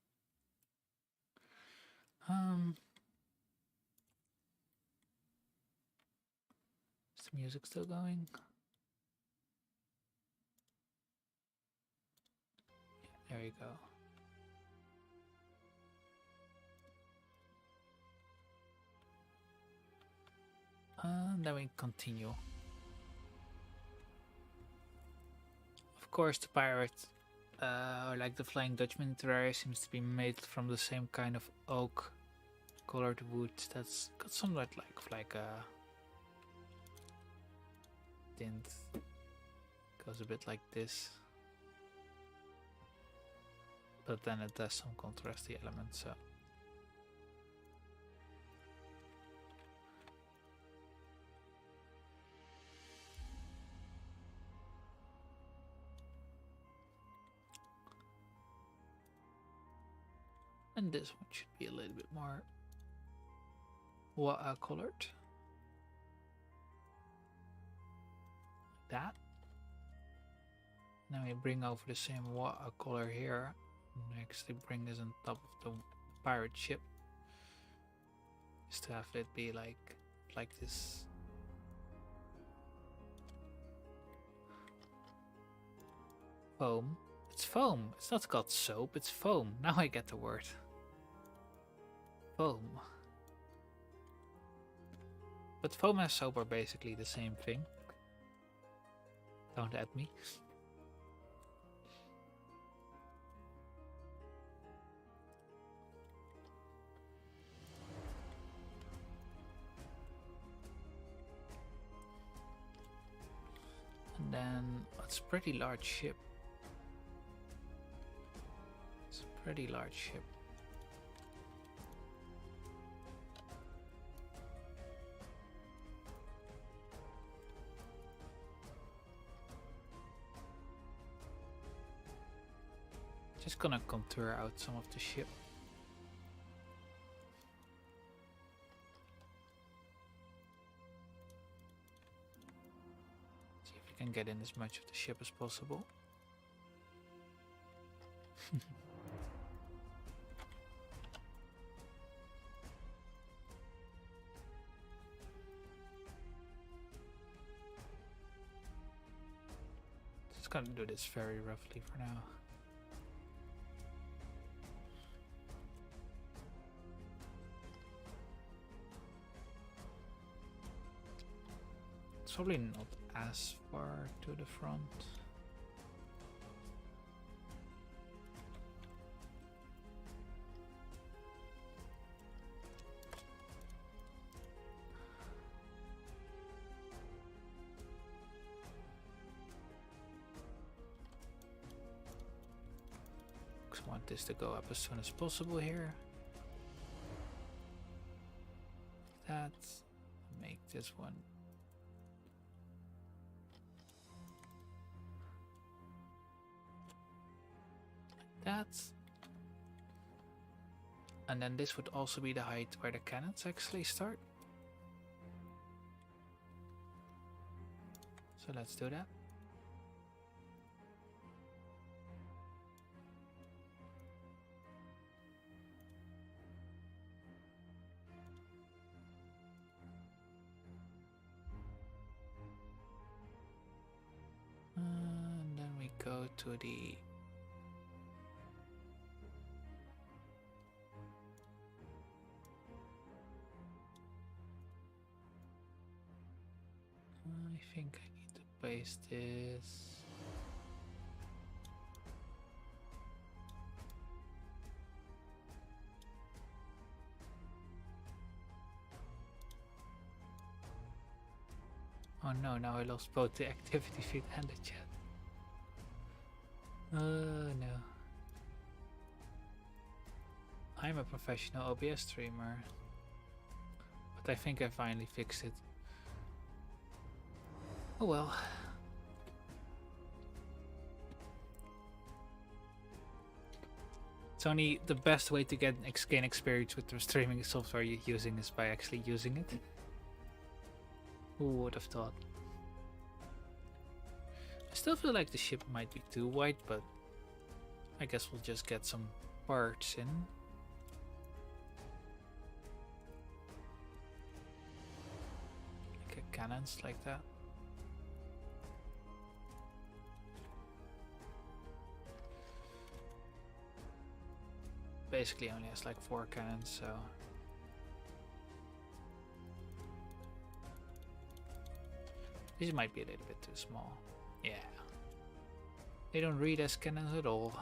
Is the music still going? Yeah, there you go. Then we continue. Of course, the pirate, or like the Flying Dutchman in Terraria, seems to be made from the same kind of oak colored wood that's got somewhat like a tint Goes a bit like this. But then it does some contrasty elements, so. And this one should be a little bit more colored. Like that. Now we bring over the same color here. And actually bring this on top of the pirate ship. Just to have it be like this. Foam. It's foam. It's not called soap, it's foam. Now I get the word. Foam. But foam and soap are basically the same thing. Don't at me. And then it's a pretty large ship. It's a pretty large ship. Just gonna contour out some of the ship. See if we can get in as much of the ship as possible. Just gonna do this very roughly for now. It's probably not as far to the front. I want this to go up as soon as possible here. That. Make this one. That, and then this would also be the height where the cannons actually start. So let's do that. And then we go to the I think I need to paste this. Oh no, now I lost both the activity feed and the chat. Oh no. I'm a professional OBS streamer. But I think I finally fixed it. Oh well. It's only the best way to gain experience with the streaming software you're using is by actually using it. Who would have thought? I still feel like the ship might be too wide, but I guess we'll just get some parts in. Like cannons like that. Basically only has like 4 cannons, so these might be a little bit too small. Yeah, they don't read as cannons at all.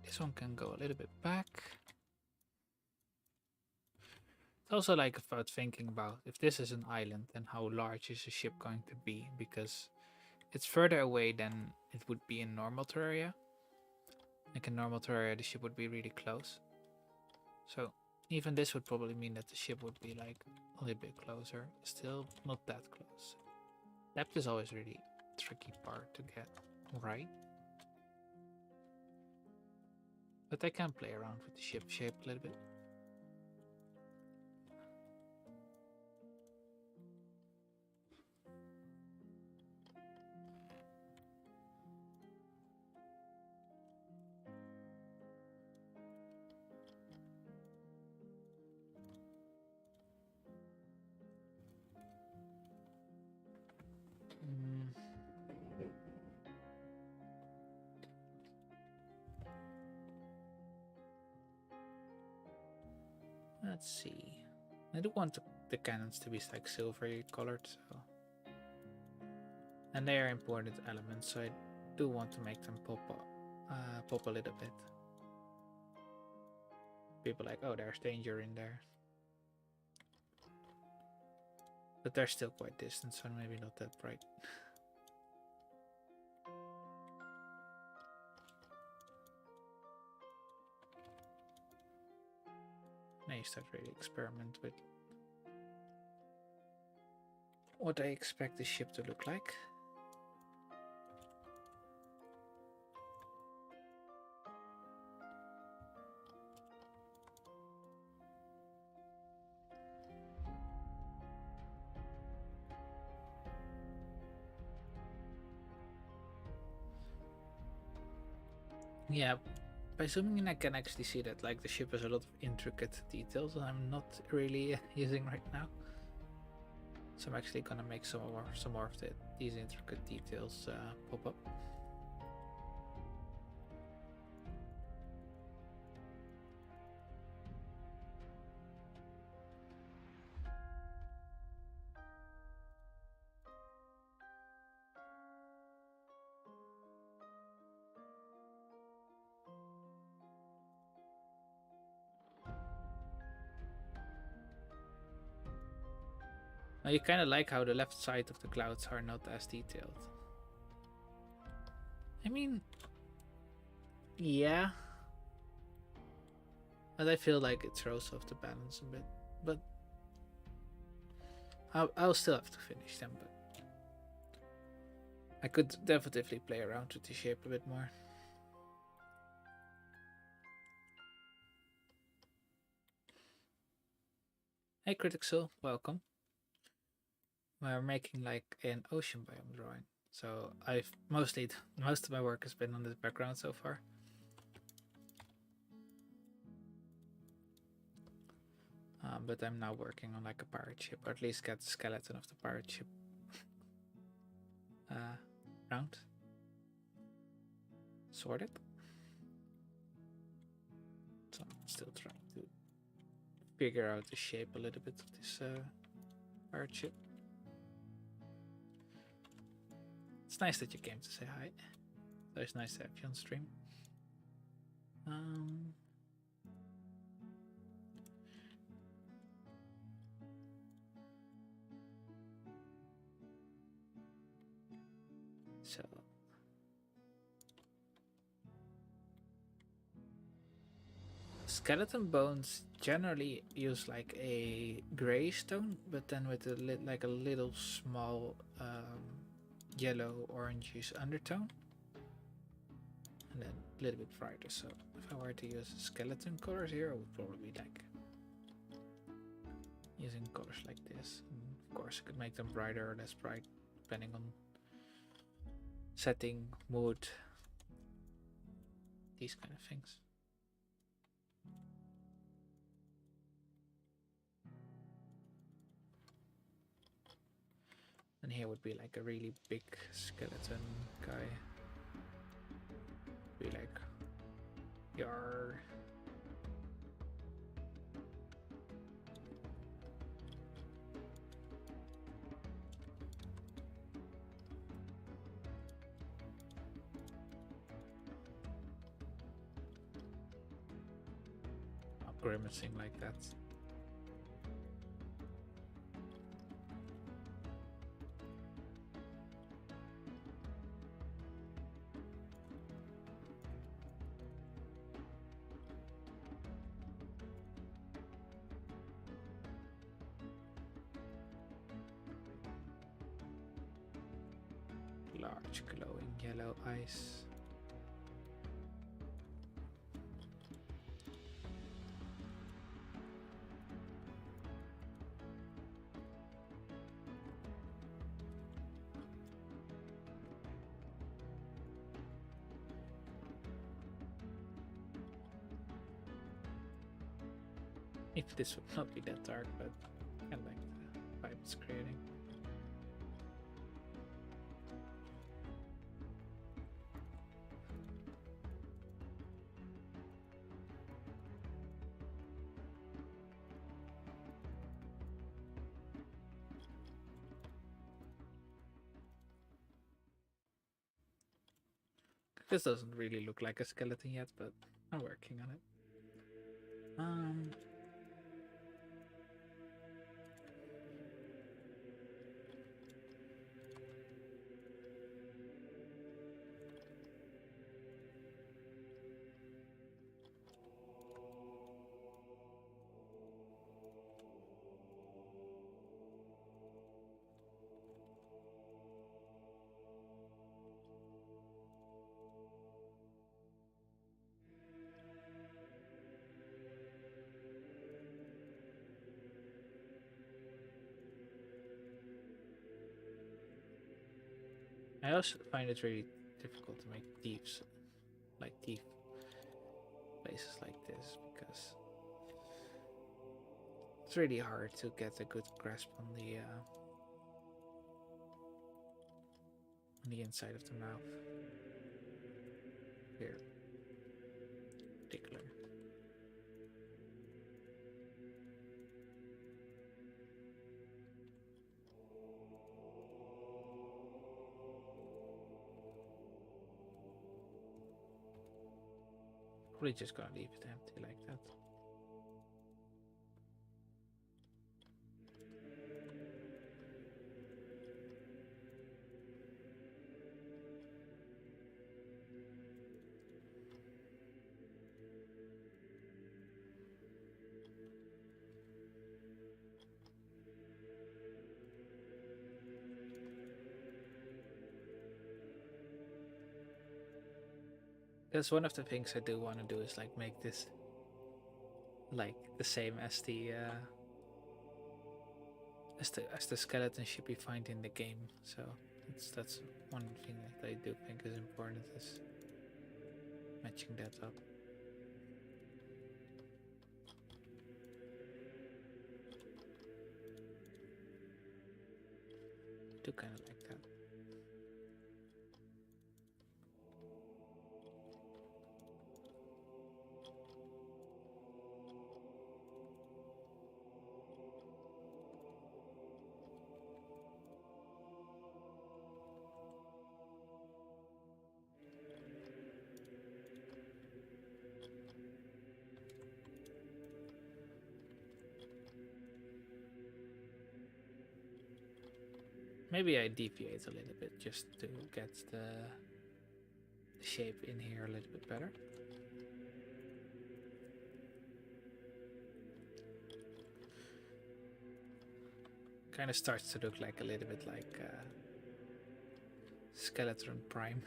This one can go a little bit back. It's also like about thinking about if this is an island, then how large is the ship going to be? Because it's further away than it would be in normal Terraria. Like in normal Terraria, the ship would be really close. So even this would probably mean that the ship would be like a little bit closer. Still not that close. Depth is always really tricky part to get right. But I can play around with the ship shape a little bit. Let's see. I do want the cannons to be like silvery colored, so. And they are important elements, so I do want to make them pop a little bit. People like, oh, there's danger in there. But they're still quite distant, so maybe not that bright. Now you start really experiment with what I expect the ship to look like. Yeah, by zooming in I can actually see that like the ship has a lot of intricate details that I'm not really using right now. So I'm actually gonna make some more of these intricate details pop up. Now you kind of like how the left side of the clouds are not as detailed. I mean, yeah. But I feel like it throws off the balance a bit. But I'll still have to finish them, but I could definitely play around with the shape a bit more. Hey Critic Soul, welcome. We're making like an ocean biome drawing. So I've most of my work has been on this background so far. But I'm now working on like a pirate ship, or at least get the skeleton of the pirate ship round. Sorted. So I'm still trying to figure out the shape a little bit of this pirate ship. It's nice that you came to say hi. So it's nice to have you on stream. So skeleton bones generally use like a gray stone, but then with a like a little small yellow orangish undertone, and then a little bit brighter. So if I were to use skeleton colors here, I would probably like using colors like this. And of course, I could make them brighter or less bright depending on setting, mood, these kind of things. And here would be like a really big skeleton guy. Be like, yar. grimacing like that. Large glowing yellow eyes. If this would not be that dark, but I like the vibe it's creating. This doesn't really look like a skeleton yet, but I'm working on it. I also find it really difficult to make deep places like this because it's really hard to get a good grasp on the inside of the mouth. Here, in particular. Probably just gonna leave it empty like that. Because one of the things I do want to do is like make this like the same as the skeleton should be found in the game. So that's one thing that I do think is important is matching that up. I do kind of like that. Maybe I deviate a little bit just to get the shape in here a little bit better. Kind of starts to look like a little bit like Skeleton Prime.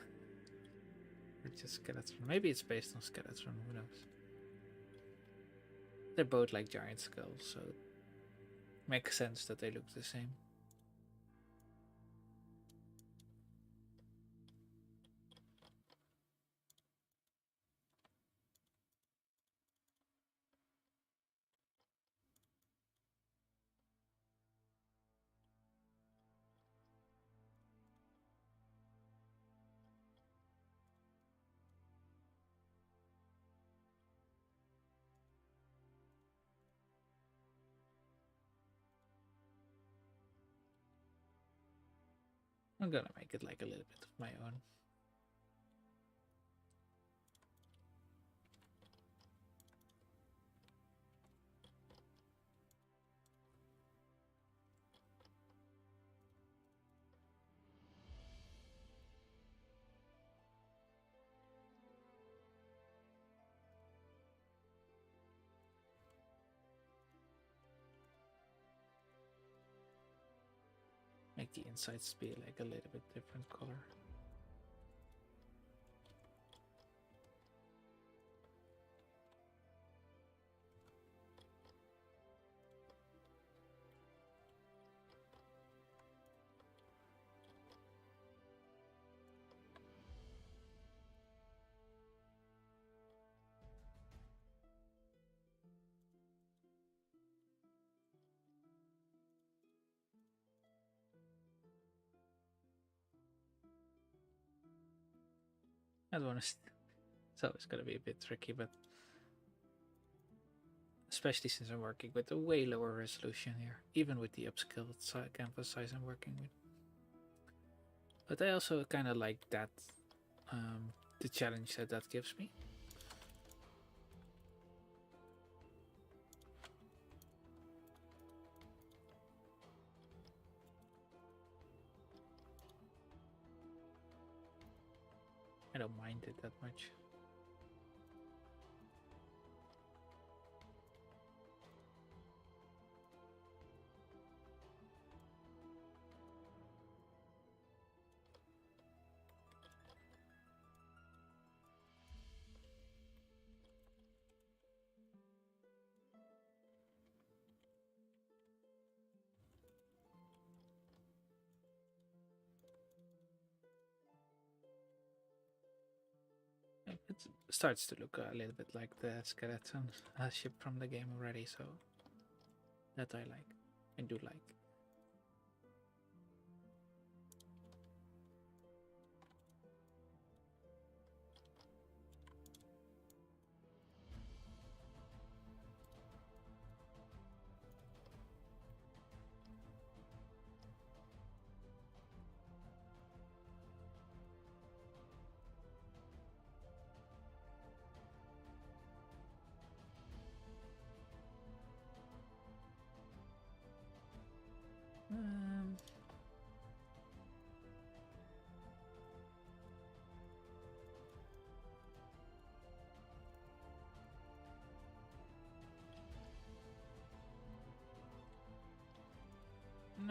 Or just Skeletron. Maybe it's based on Skeletron, who knows. They're both like giant skulls, so it makes sense that they look the same. I'm gonna make it like a little bit of my own. Make the insides be like a little bit different color. That one is so it's gonna be a bit tricky, but especially since I'm working with a way lower resolution here, even with the upscaled canvas size I'm working with. But I also kind of like that, the challenge that that gives me. I don't mind it that much. It starts to look a little bit like the skeleton ship from the game already, so that I like. I do like.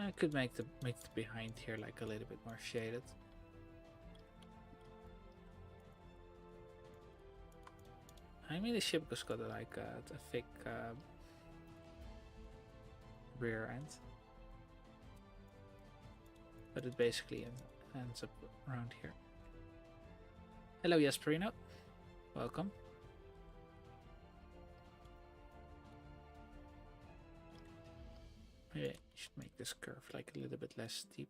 I could make the behind here like a little bit more shaded. I mean, the ship has got like a thick rear end, but it basically ends up around here. Hello, Jesperino. Welcome. Maybe I should make this curve like a little bit less steep.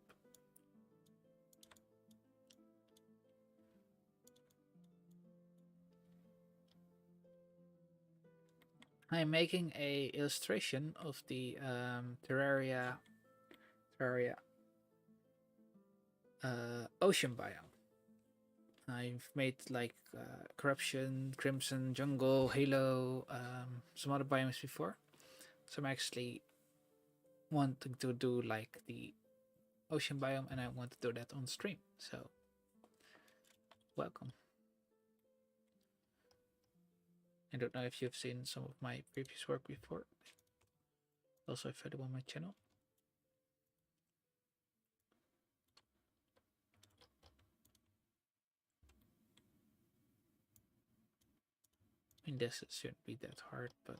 I'm making a illustration of the Terraria ocean biome. I've made like Corruption, Crimson, Jungle, Halo, some other biomes before. So I'm actually wanting to do like the ocean biome, and I want to do that on stream. So welcome. I don't know if you've seen some of my previous work before. Also available on my channel. I mean, this shouldn't be that hard, but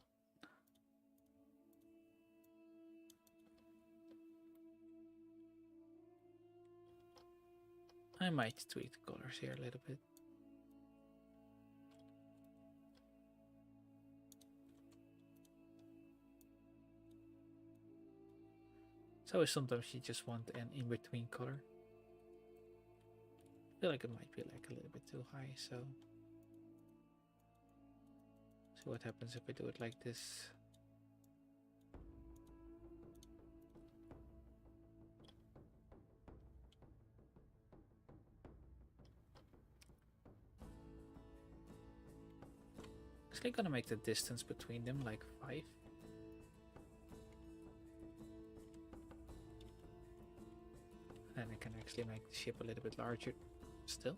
I might tweak the colors here a little bit. So sometimes you just want an in-between color. I feel like it might be like a little bit too high, so see what happens if I do it like this. Actually gonna make the distance between them like 5. Then I can actually make the ship a little bit larger still.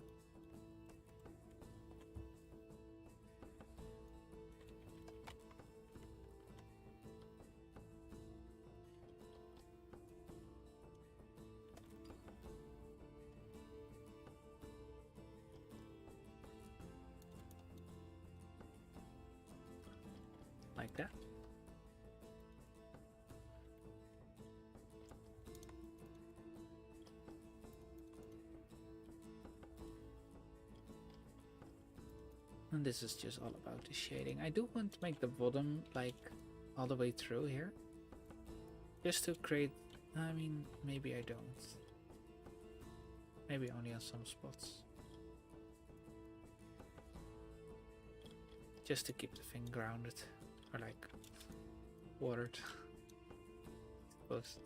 like that. And this is just all about the shading. I do want to make the bottom like all the way through here. Just to create, I mean, maybe I don't. Maybe only on some spots. Just to keep the thing grounded. Or like, watered. Supposed.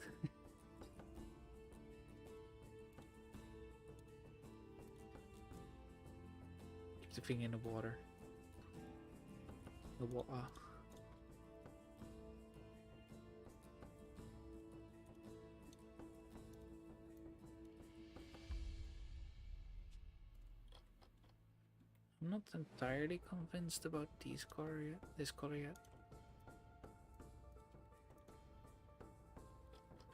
Keep the thing in the water. The water. I'm not entirely convinced about this color yet.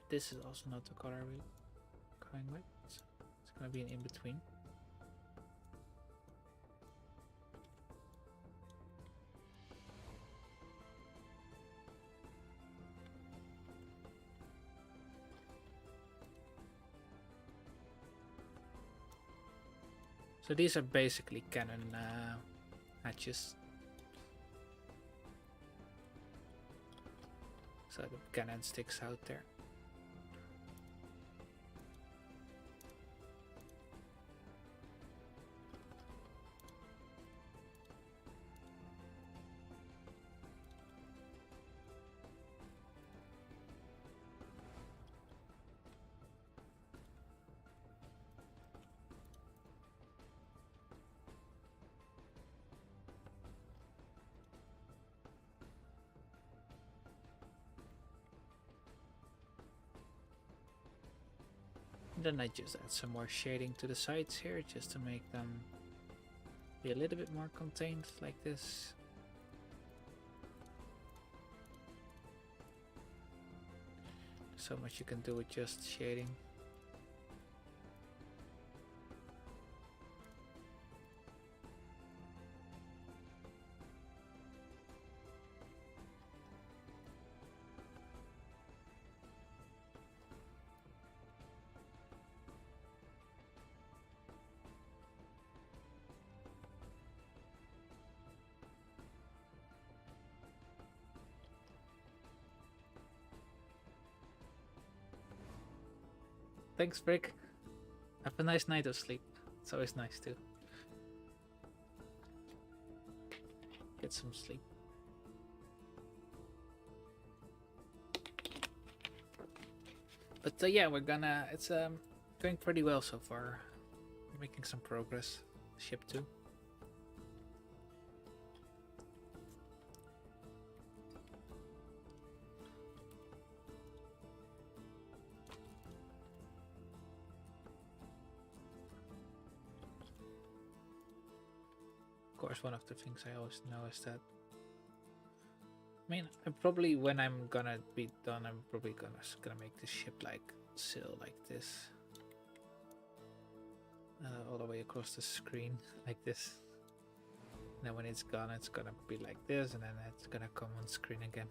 This is also not the color we're going with. It's gonna be an in-between. So these are basically cannon hatches. So the cannon sticks out there. Then I just add some more shading to the sides here, just to make them be a little bit more contained, like this. So much you can do with just shading. Thanks, Brick. Have a nice night of sleep. It's always nice to get some sleep. But yeah, it's going pretty well so far. We're making some progress. Ship 2. Of course, one of the things I always know is that, I mean, when I'm gonna be done, I'm probably gonna make the ship like sail like this, all the way across the screen like this. And then when it's gone, it's gonna be like this, and then it's gonna come on screen again.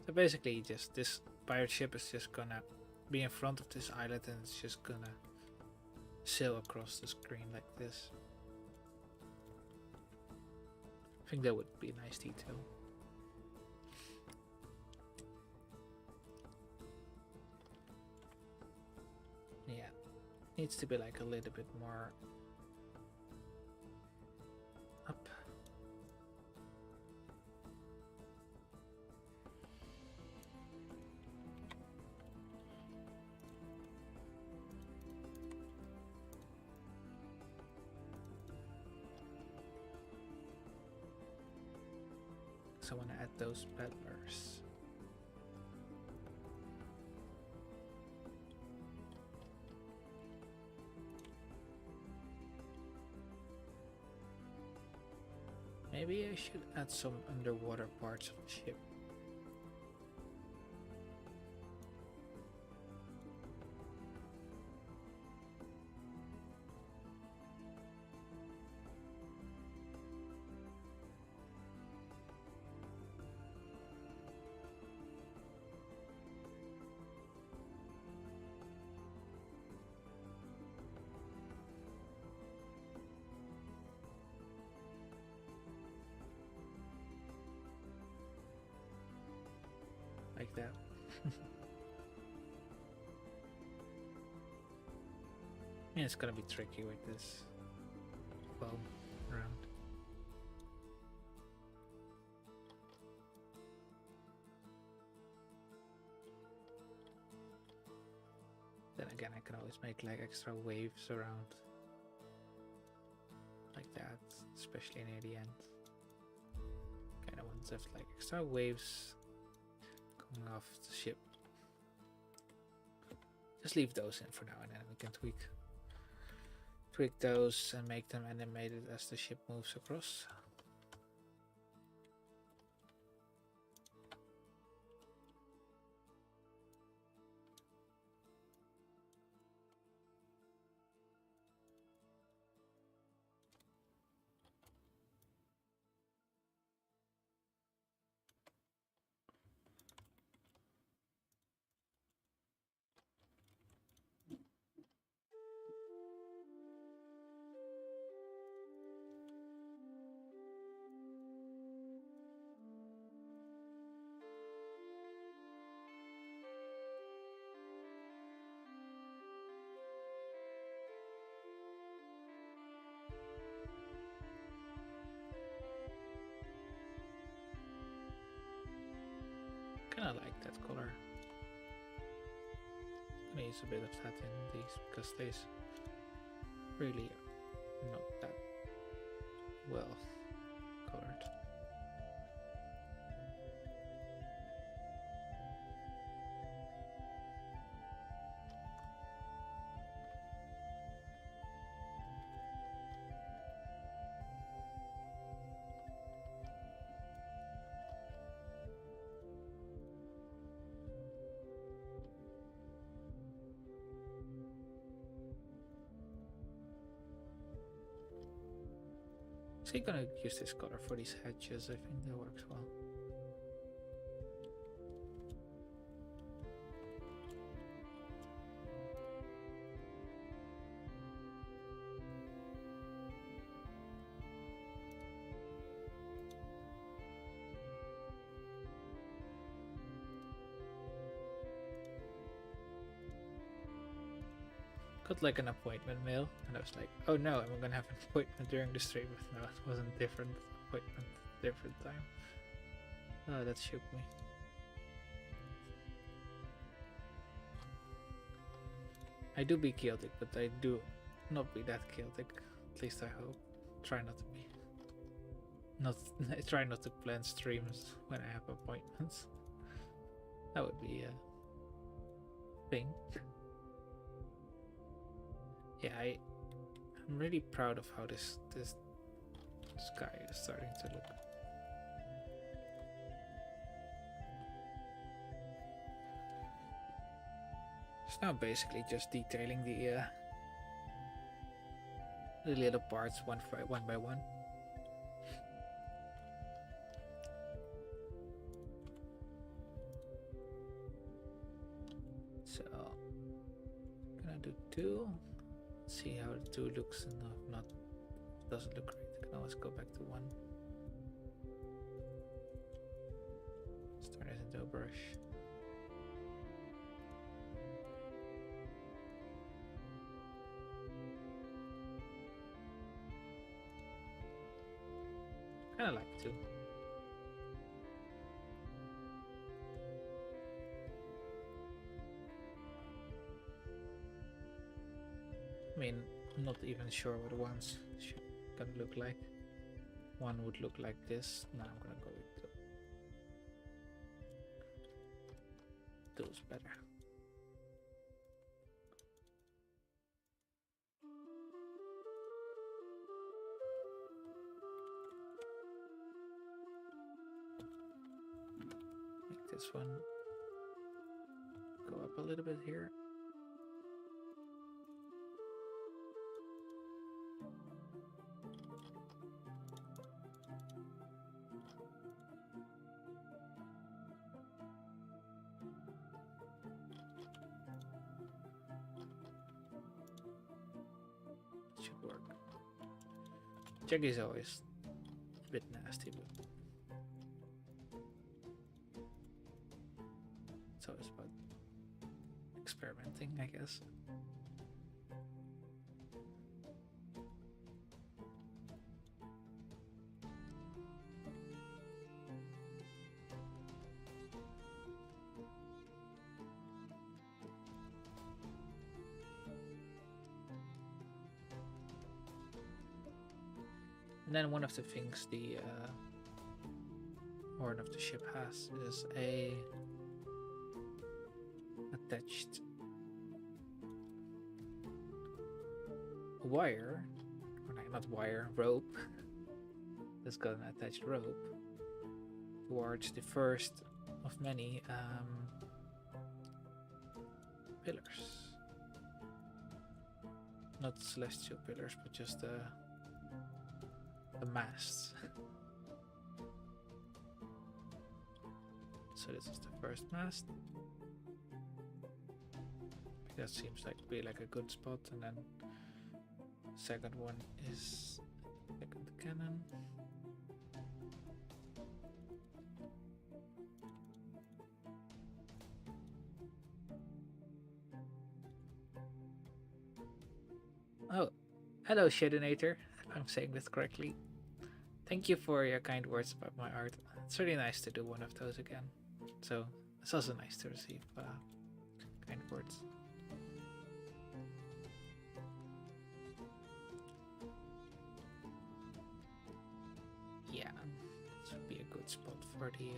So basically, just this pirate ship is just gonna be in front of this islet, and it's just gonna sail across the screen like this. I think that would be a nice detail. Yeah, needs to be like a little bit more up. So I want to add those peddlers. Maybe I should add some underwater parts of the ship. Yeah, it's gonna be tricky with this foam around. Then again, I can always make like extra waves around like that, especially near the end. Kind of want to have like extra waves coming off the ship. Just leave those in for now, and then we can tweak those and make them animated as the ship moves across. Kinda like that color. I'm gonna use a bit of that in these because these really not that well colored. So you're gonna use this color for these hedges. I think that works well. Got like an appointment mail, and I was like, oh no, I'm gonna have an appointment during the stream. But no, it wasn't different appointment, different time. Oh, that shook me. I do be chaotic, but I do not be that chaotic. At least I hope. Try not to be. I try not to plan streams when I have appointments. That would be a thing. Yeah, I'm really proud of how this sky is starting to look. It's now basically just detailing the little parts one by one. So I'm gonna do 2. See how the 2 looks, and if not, doesn't look great, I can always go back to 1. Turn it into a brush. Kinda like 2. I mean, I'm not even sure what one's should gonna look like. One would look like this. Now I'm gonna go with 2. 2's better. Make this one go up a little bit here. Should work. Jaggy is always a bit nasty, but it's always about experimenting, I guess. And then one of the things the horn of the ship has is a attached wire, or not wire, rope. It's got an attached rope towards the first of many pillars. Not celestial pillars, but just the masts. So this is the first mast. That seems like to be like a good spot, and then the second one is second cannon. Oh, hello Shadonator, if I'm saying this correctly. Thank you for your kind words about my art. It's really nice to do one of those again. So it's also nice to receive kind words. Yeah, this would be a good spot for the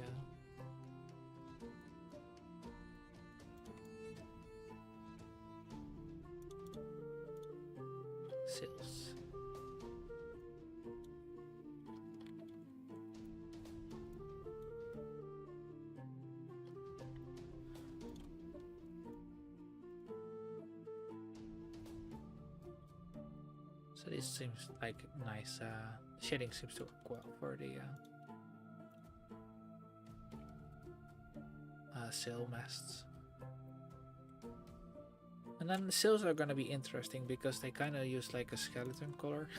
sails. So this seems like nice. Shading seems to work well for the sail masts. And then the sails are gonna be interesting because they kind of use like a skeleton color.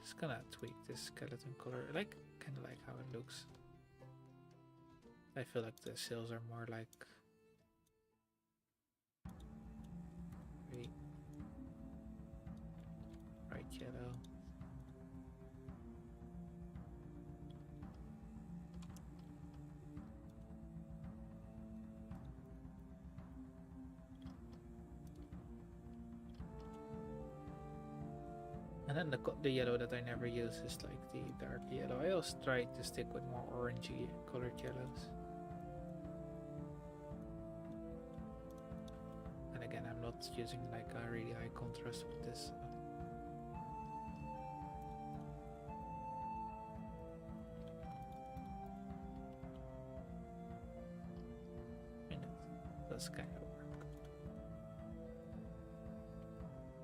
Just gonna tweak this skeleton color. I kind of like how it looks. I feel like the sails are more like bright yellow. And then the yellow that I never use is like the dark yellow. I always try to stick with more orangey colored yellows. And again, I'm not using like a really high contrast with this. And it does kind of work.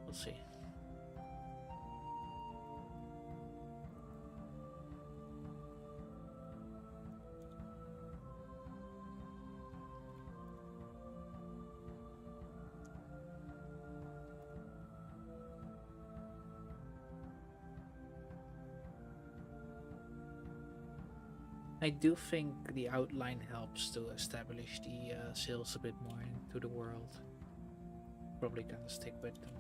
We'll see. I do think the outline helps to establish the sails a bit more into the world. Probably gonna stick with them.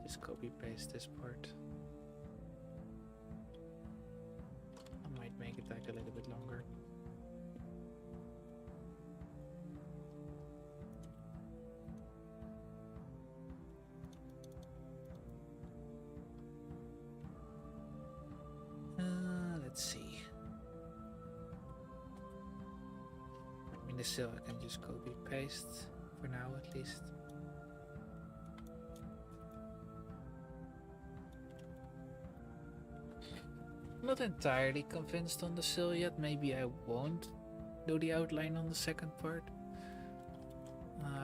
Just copy paste this part. I might make it like a little bit longer. Let's see. I mean, the sail I can just copy paste for now at least. Not entirely convinced on the sail yet. Maybe I won't do the outline on the second part.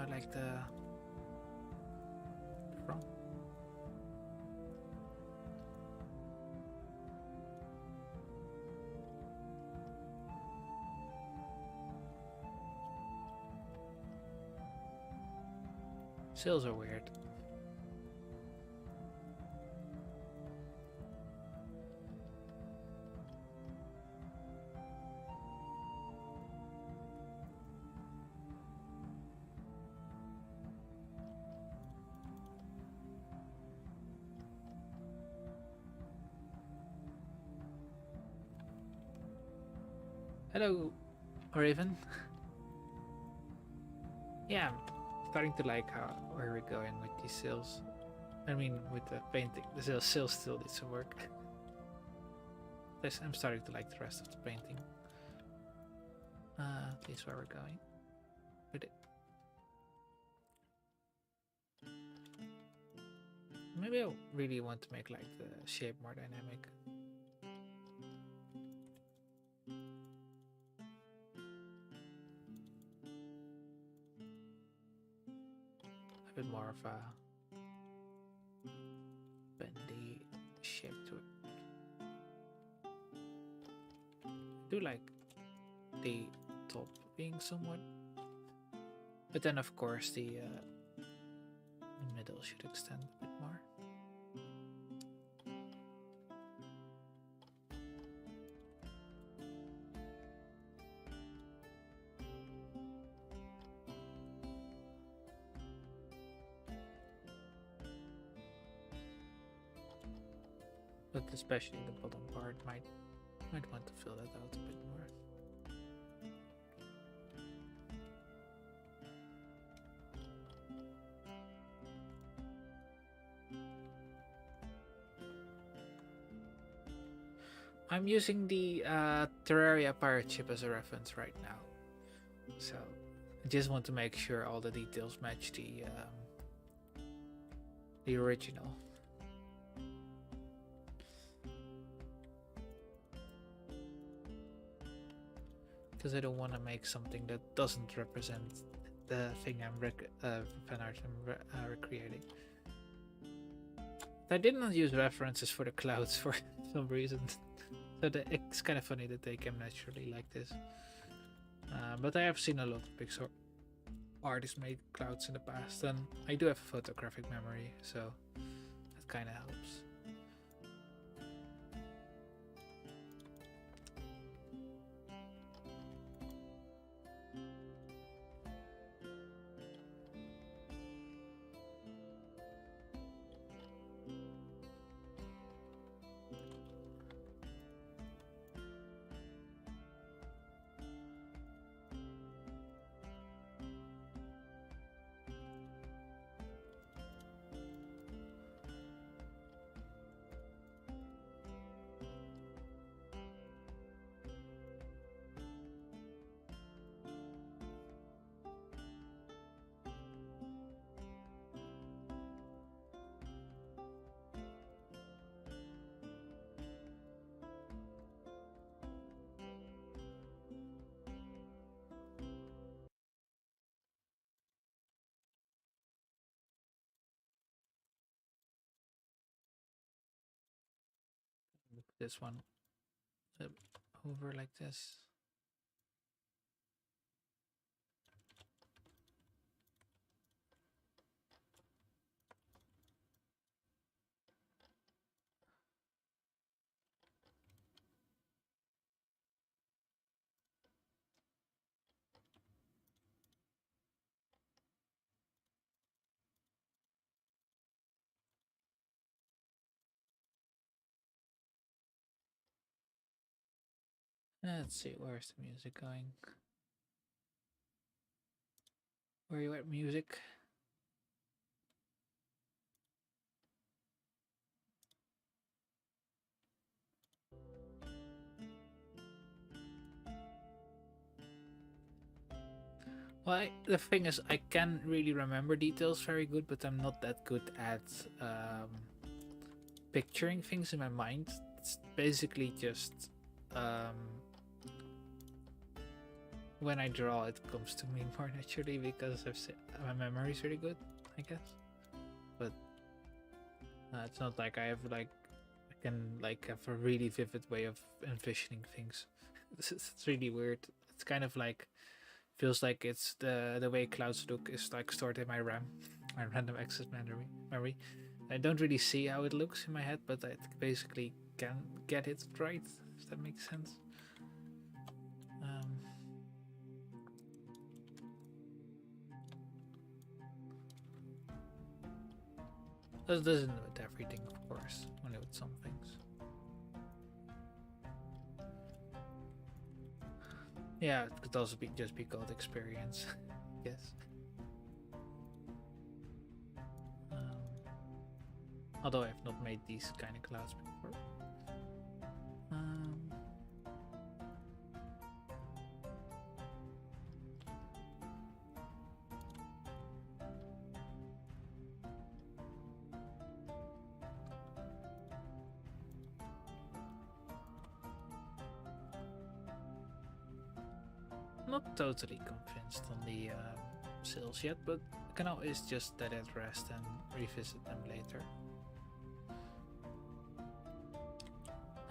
Like the front. Sails are weird. Hello, Raven. Yeah, I'm starting to like how where we're going with these sails. I mean, with the painting. The sail still needs some work. I'm starting to like the rest of the painting. At least where we're going with it. Maybe I really want to make like the shape more dynamic. A bit more of a bendy shape to it. I do like the top being somewhat, but then of course the middle should extend a bit more. But especially the bottom part might want to fill that out a bit more. I'm using the Terraria pirate ship as a reference right now, so I just want to make sure all the details match the original. Because I don't want to make something that doesn't represent the thing I'm fan art I'm recreating. I did not use references for the clouds for some reason, so it's kind of funny that they came naturally like this. But I have seen a lot of Pixar artists made clouds in the past, and I do have a photographic memory, so that kind of helps. This one over like this. Let's see, where's the music going? Where are you at, music? Well, the thing is, I can really remember details very good, but I'm not that good at picturing things in my mind. It's basically just when I draw, it comes to me more naturally because my memory is really good, I guess. But it's not like I can have a really vivid way of envisioning things. It's really weird. It's kind of like feels like it's the way clouds look is like stored in my RAM, my random access memory. I don't really see how it looks in my head, but I basically can get it right, if that makes sense. This doesn't with everything, of course, only with some things. Yeah, it could also be just be called experience, I guess. Although I've not made these kind of clouds before. Not totally convinced on the sales yet, but I can always just let it rest and revisit them later.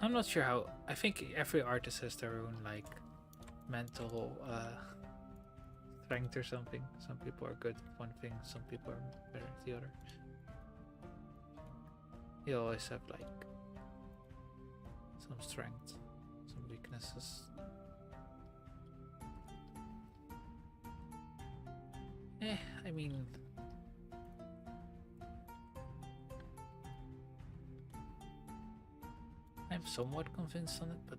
I'm not sure how. I think every artist has their own like mental strength or something. Some people are good at one thing, some people are better at the other. You always have like some strengths, some weaknesses. I mean, I'm somewhat convinced on it, but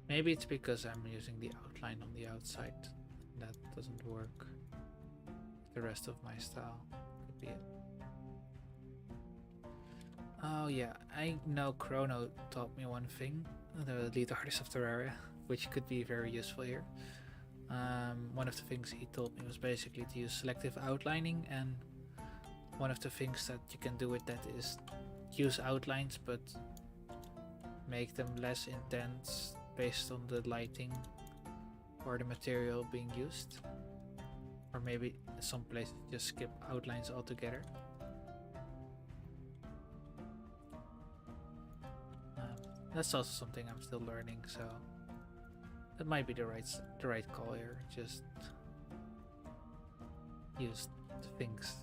maybe it's because I'm using the outline on the outside. That doesn't work. The rest of my style could be it. Oh yeah, I know Chrono taught me one thing, the lead artist of Terraria, which could be very useful here. One of the things he told me was basically to use selective outlining, and one of the things that you can do with that is use outlines but make them less intense based on the lighting or the material being used. Or maybe some places just skip outlines altogether. That's also something I'm still learning, so that might be the right call here. Just use the things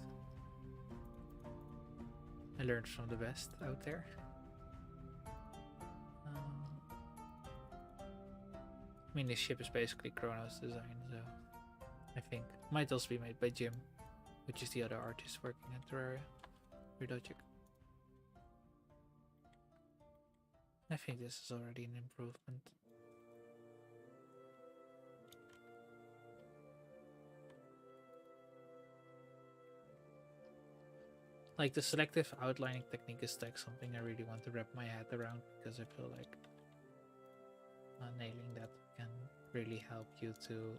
I learned from the best out there. I mean, this ship is basically Chrono's design, so I think might also be made by Jim, which is the other artist working at Terraria. Weirdochick. I think this is already an improvement. Like the selective outlining technique is like something I really want to wrap my head around, because I feel like nailing that can really help you to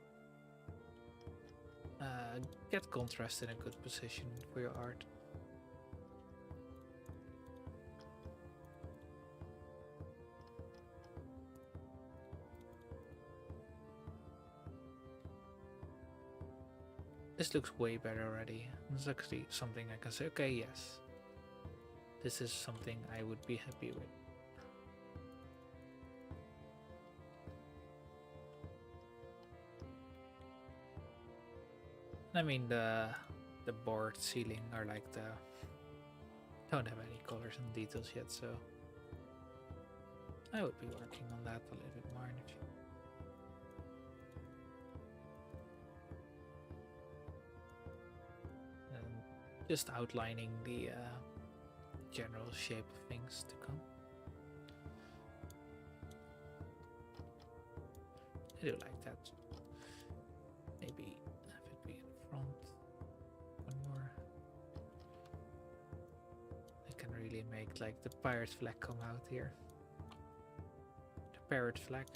get contrast in a good position for your art. This looks way better already. It's actually something I can say, okay, yes, this is something I would be happy with. I mean, the board ceiling are like don't have any colors and details yet, so I would be working on that a little bit more in the future. And just outlining the general shape of things to come. I do like that. Maybe have it be in front. One more. I can really make like the pirate flag come out here. The parrot flag.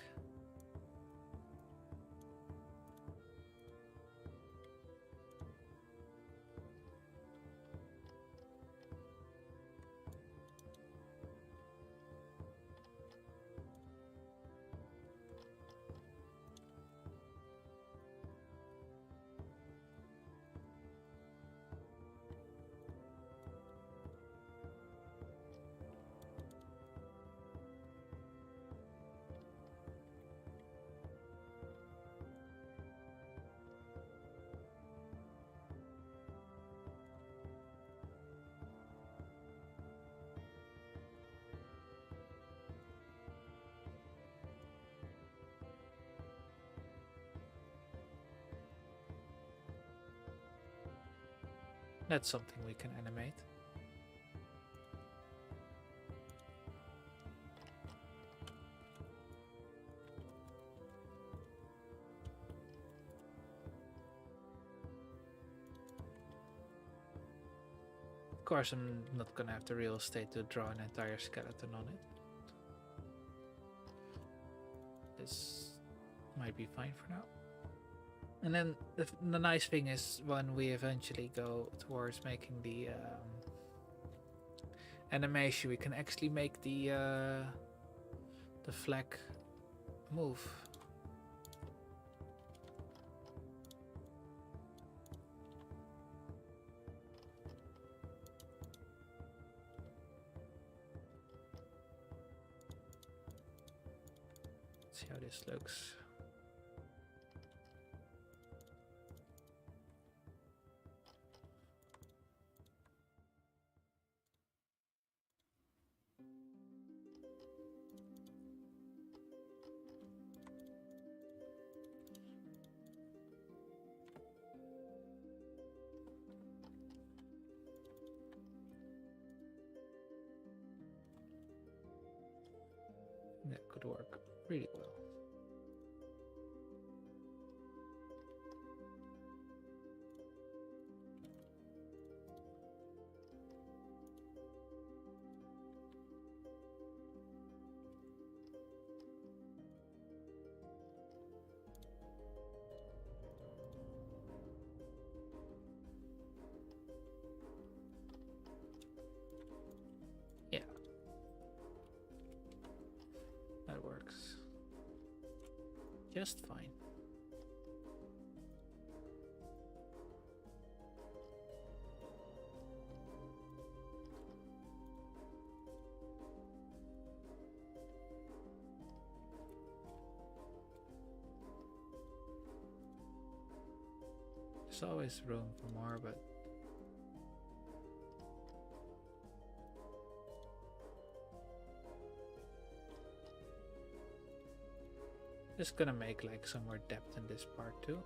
That's something we can animate. Of course, I'm not gonna have the real estate to draw an entire skeleton on it. This might be fine for now. And then the nice thing is when we eventually go towards making the animation, we can actually make the flag move. Let's see how this looks. That could work really well. Yeah. That works just fine. There's always room for more, but just gonna make like some more depth in this part too.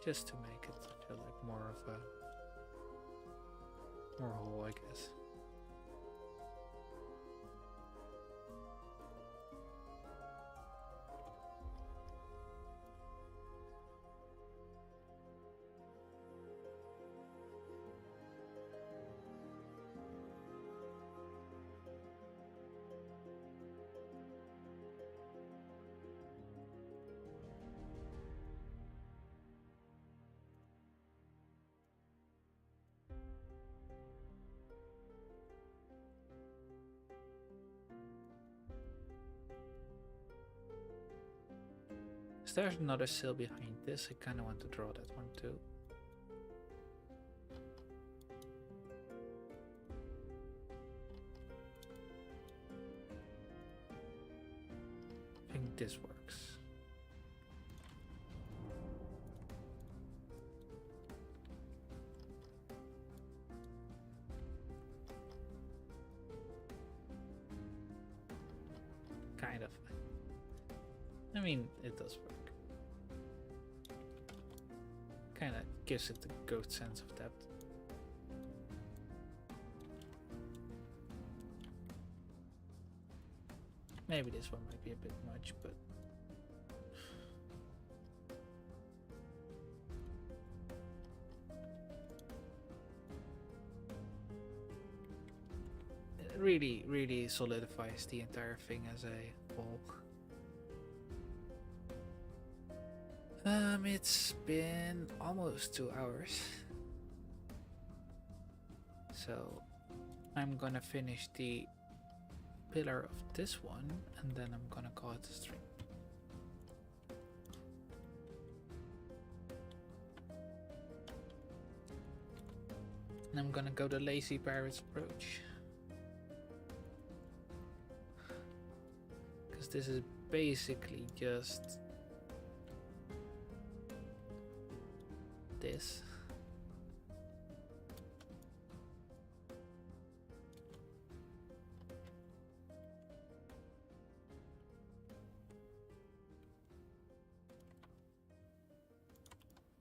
Just to make it feel like more of a more whole, I guess. There's another sail behind this. I kind of want to draw that one too. I think this works. Kind of. I mean, it does work. Kind of gives it the goat sense of depth. Maybe this one might be a bit much, but it really solidifies the entire thing as a whole. It's been almost 2 hours. So I'm gonna finish the pillar of this one and then I'm gonna call it a stream. And I'm gonna go the lazy pirate's approach. Because this is basically just this.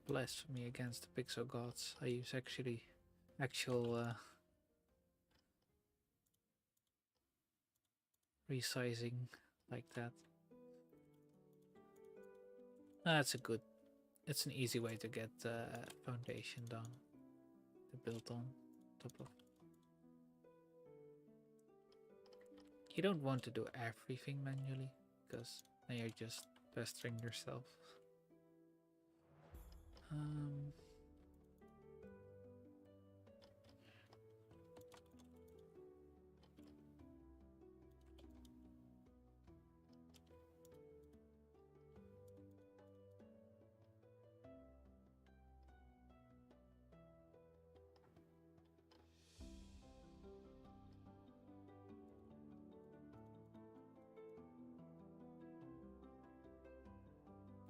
blasphemy against the pixel gods. I use actual resizing like that. That's it's an easy way to get foundation done to build on top of. You don't want to do everything manually because then you're just pestering yourself.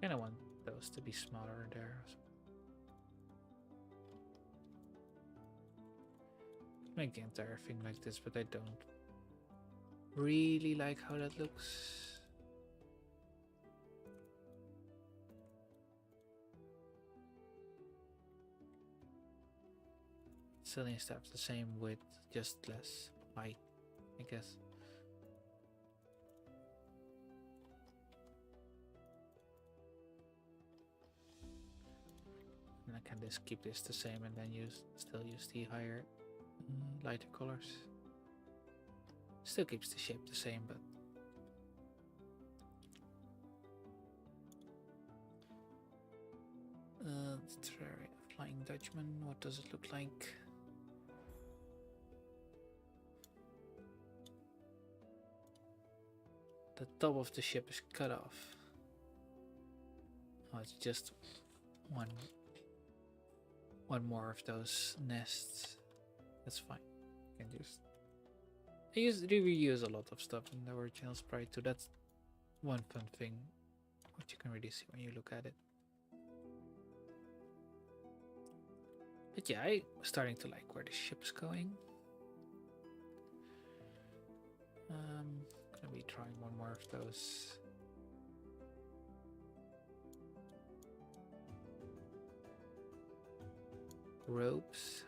Kind of want those to be smaller there. Make the entire thing like this, but I don't really like how that looks. Still needs to have the same width, just less height, I guess. And I can just keep this the same and then still use the higher lighter colors. Still keeps the shape the same, but Terraria, Flying Dutchman, what does it look like? The top of the ship is cut off. Oh, it's just one more of those nests. That's fine. Can just reuse a lot of stuff in the original sprite too. That's one fun thing, what you can really see when you look at it. But yeah, I'm starting to like where the ship's going. Gonna be trying one more of those. Ropes.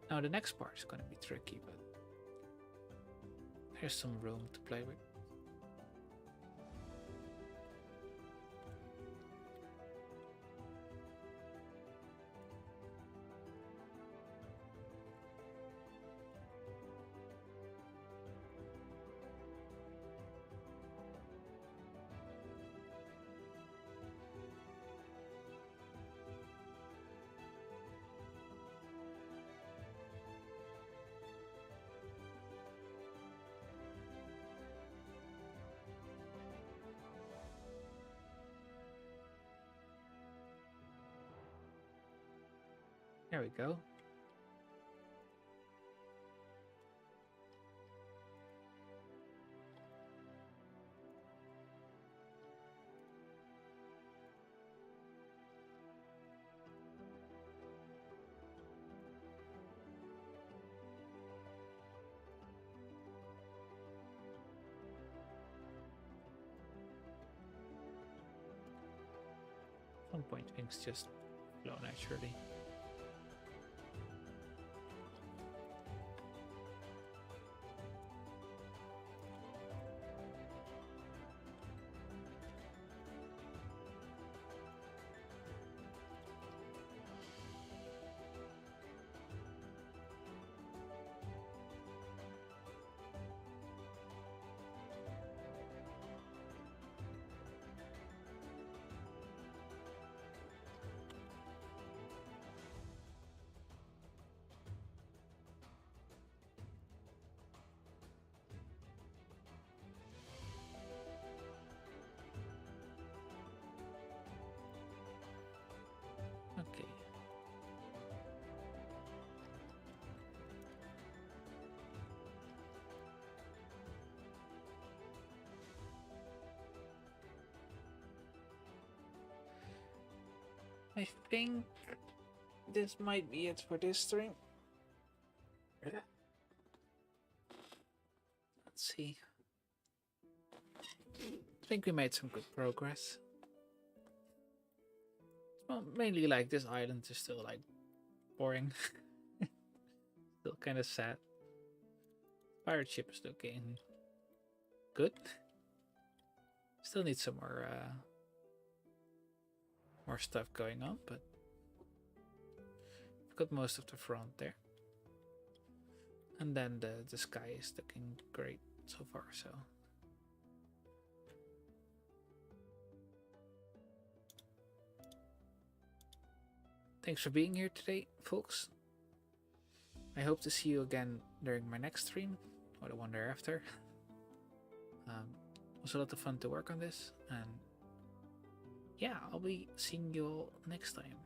Now the next part is going to be tricky, but there's some room to play with. There we go. At some point things just flow naturally. I think this might be it for this stream. Let's see. I think we made some good progress. Well, mainly like this island is still like boring. Still kind of sad. Pirate ship is looking good. Still need some more stuff going on, but I've got most of the front there. And then the sky is looking great so far, so. Thanks for being here today, folks. I hope to see you again during my next stream, or the one thereafter. It was a lot of fun to work on this, and yeah, I'll be seeing you all next time.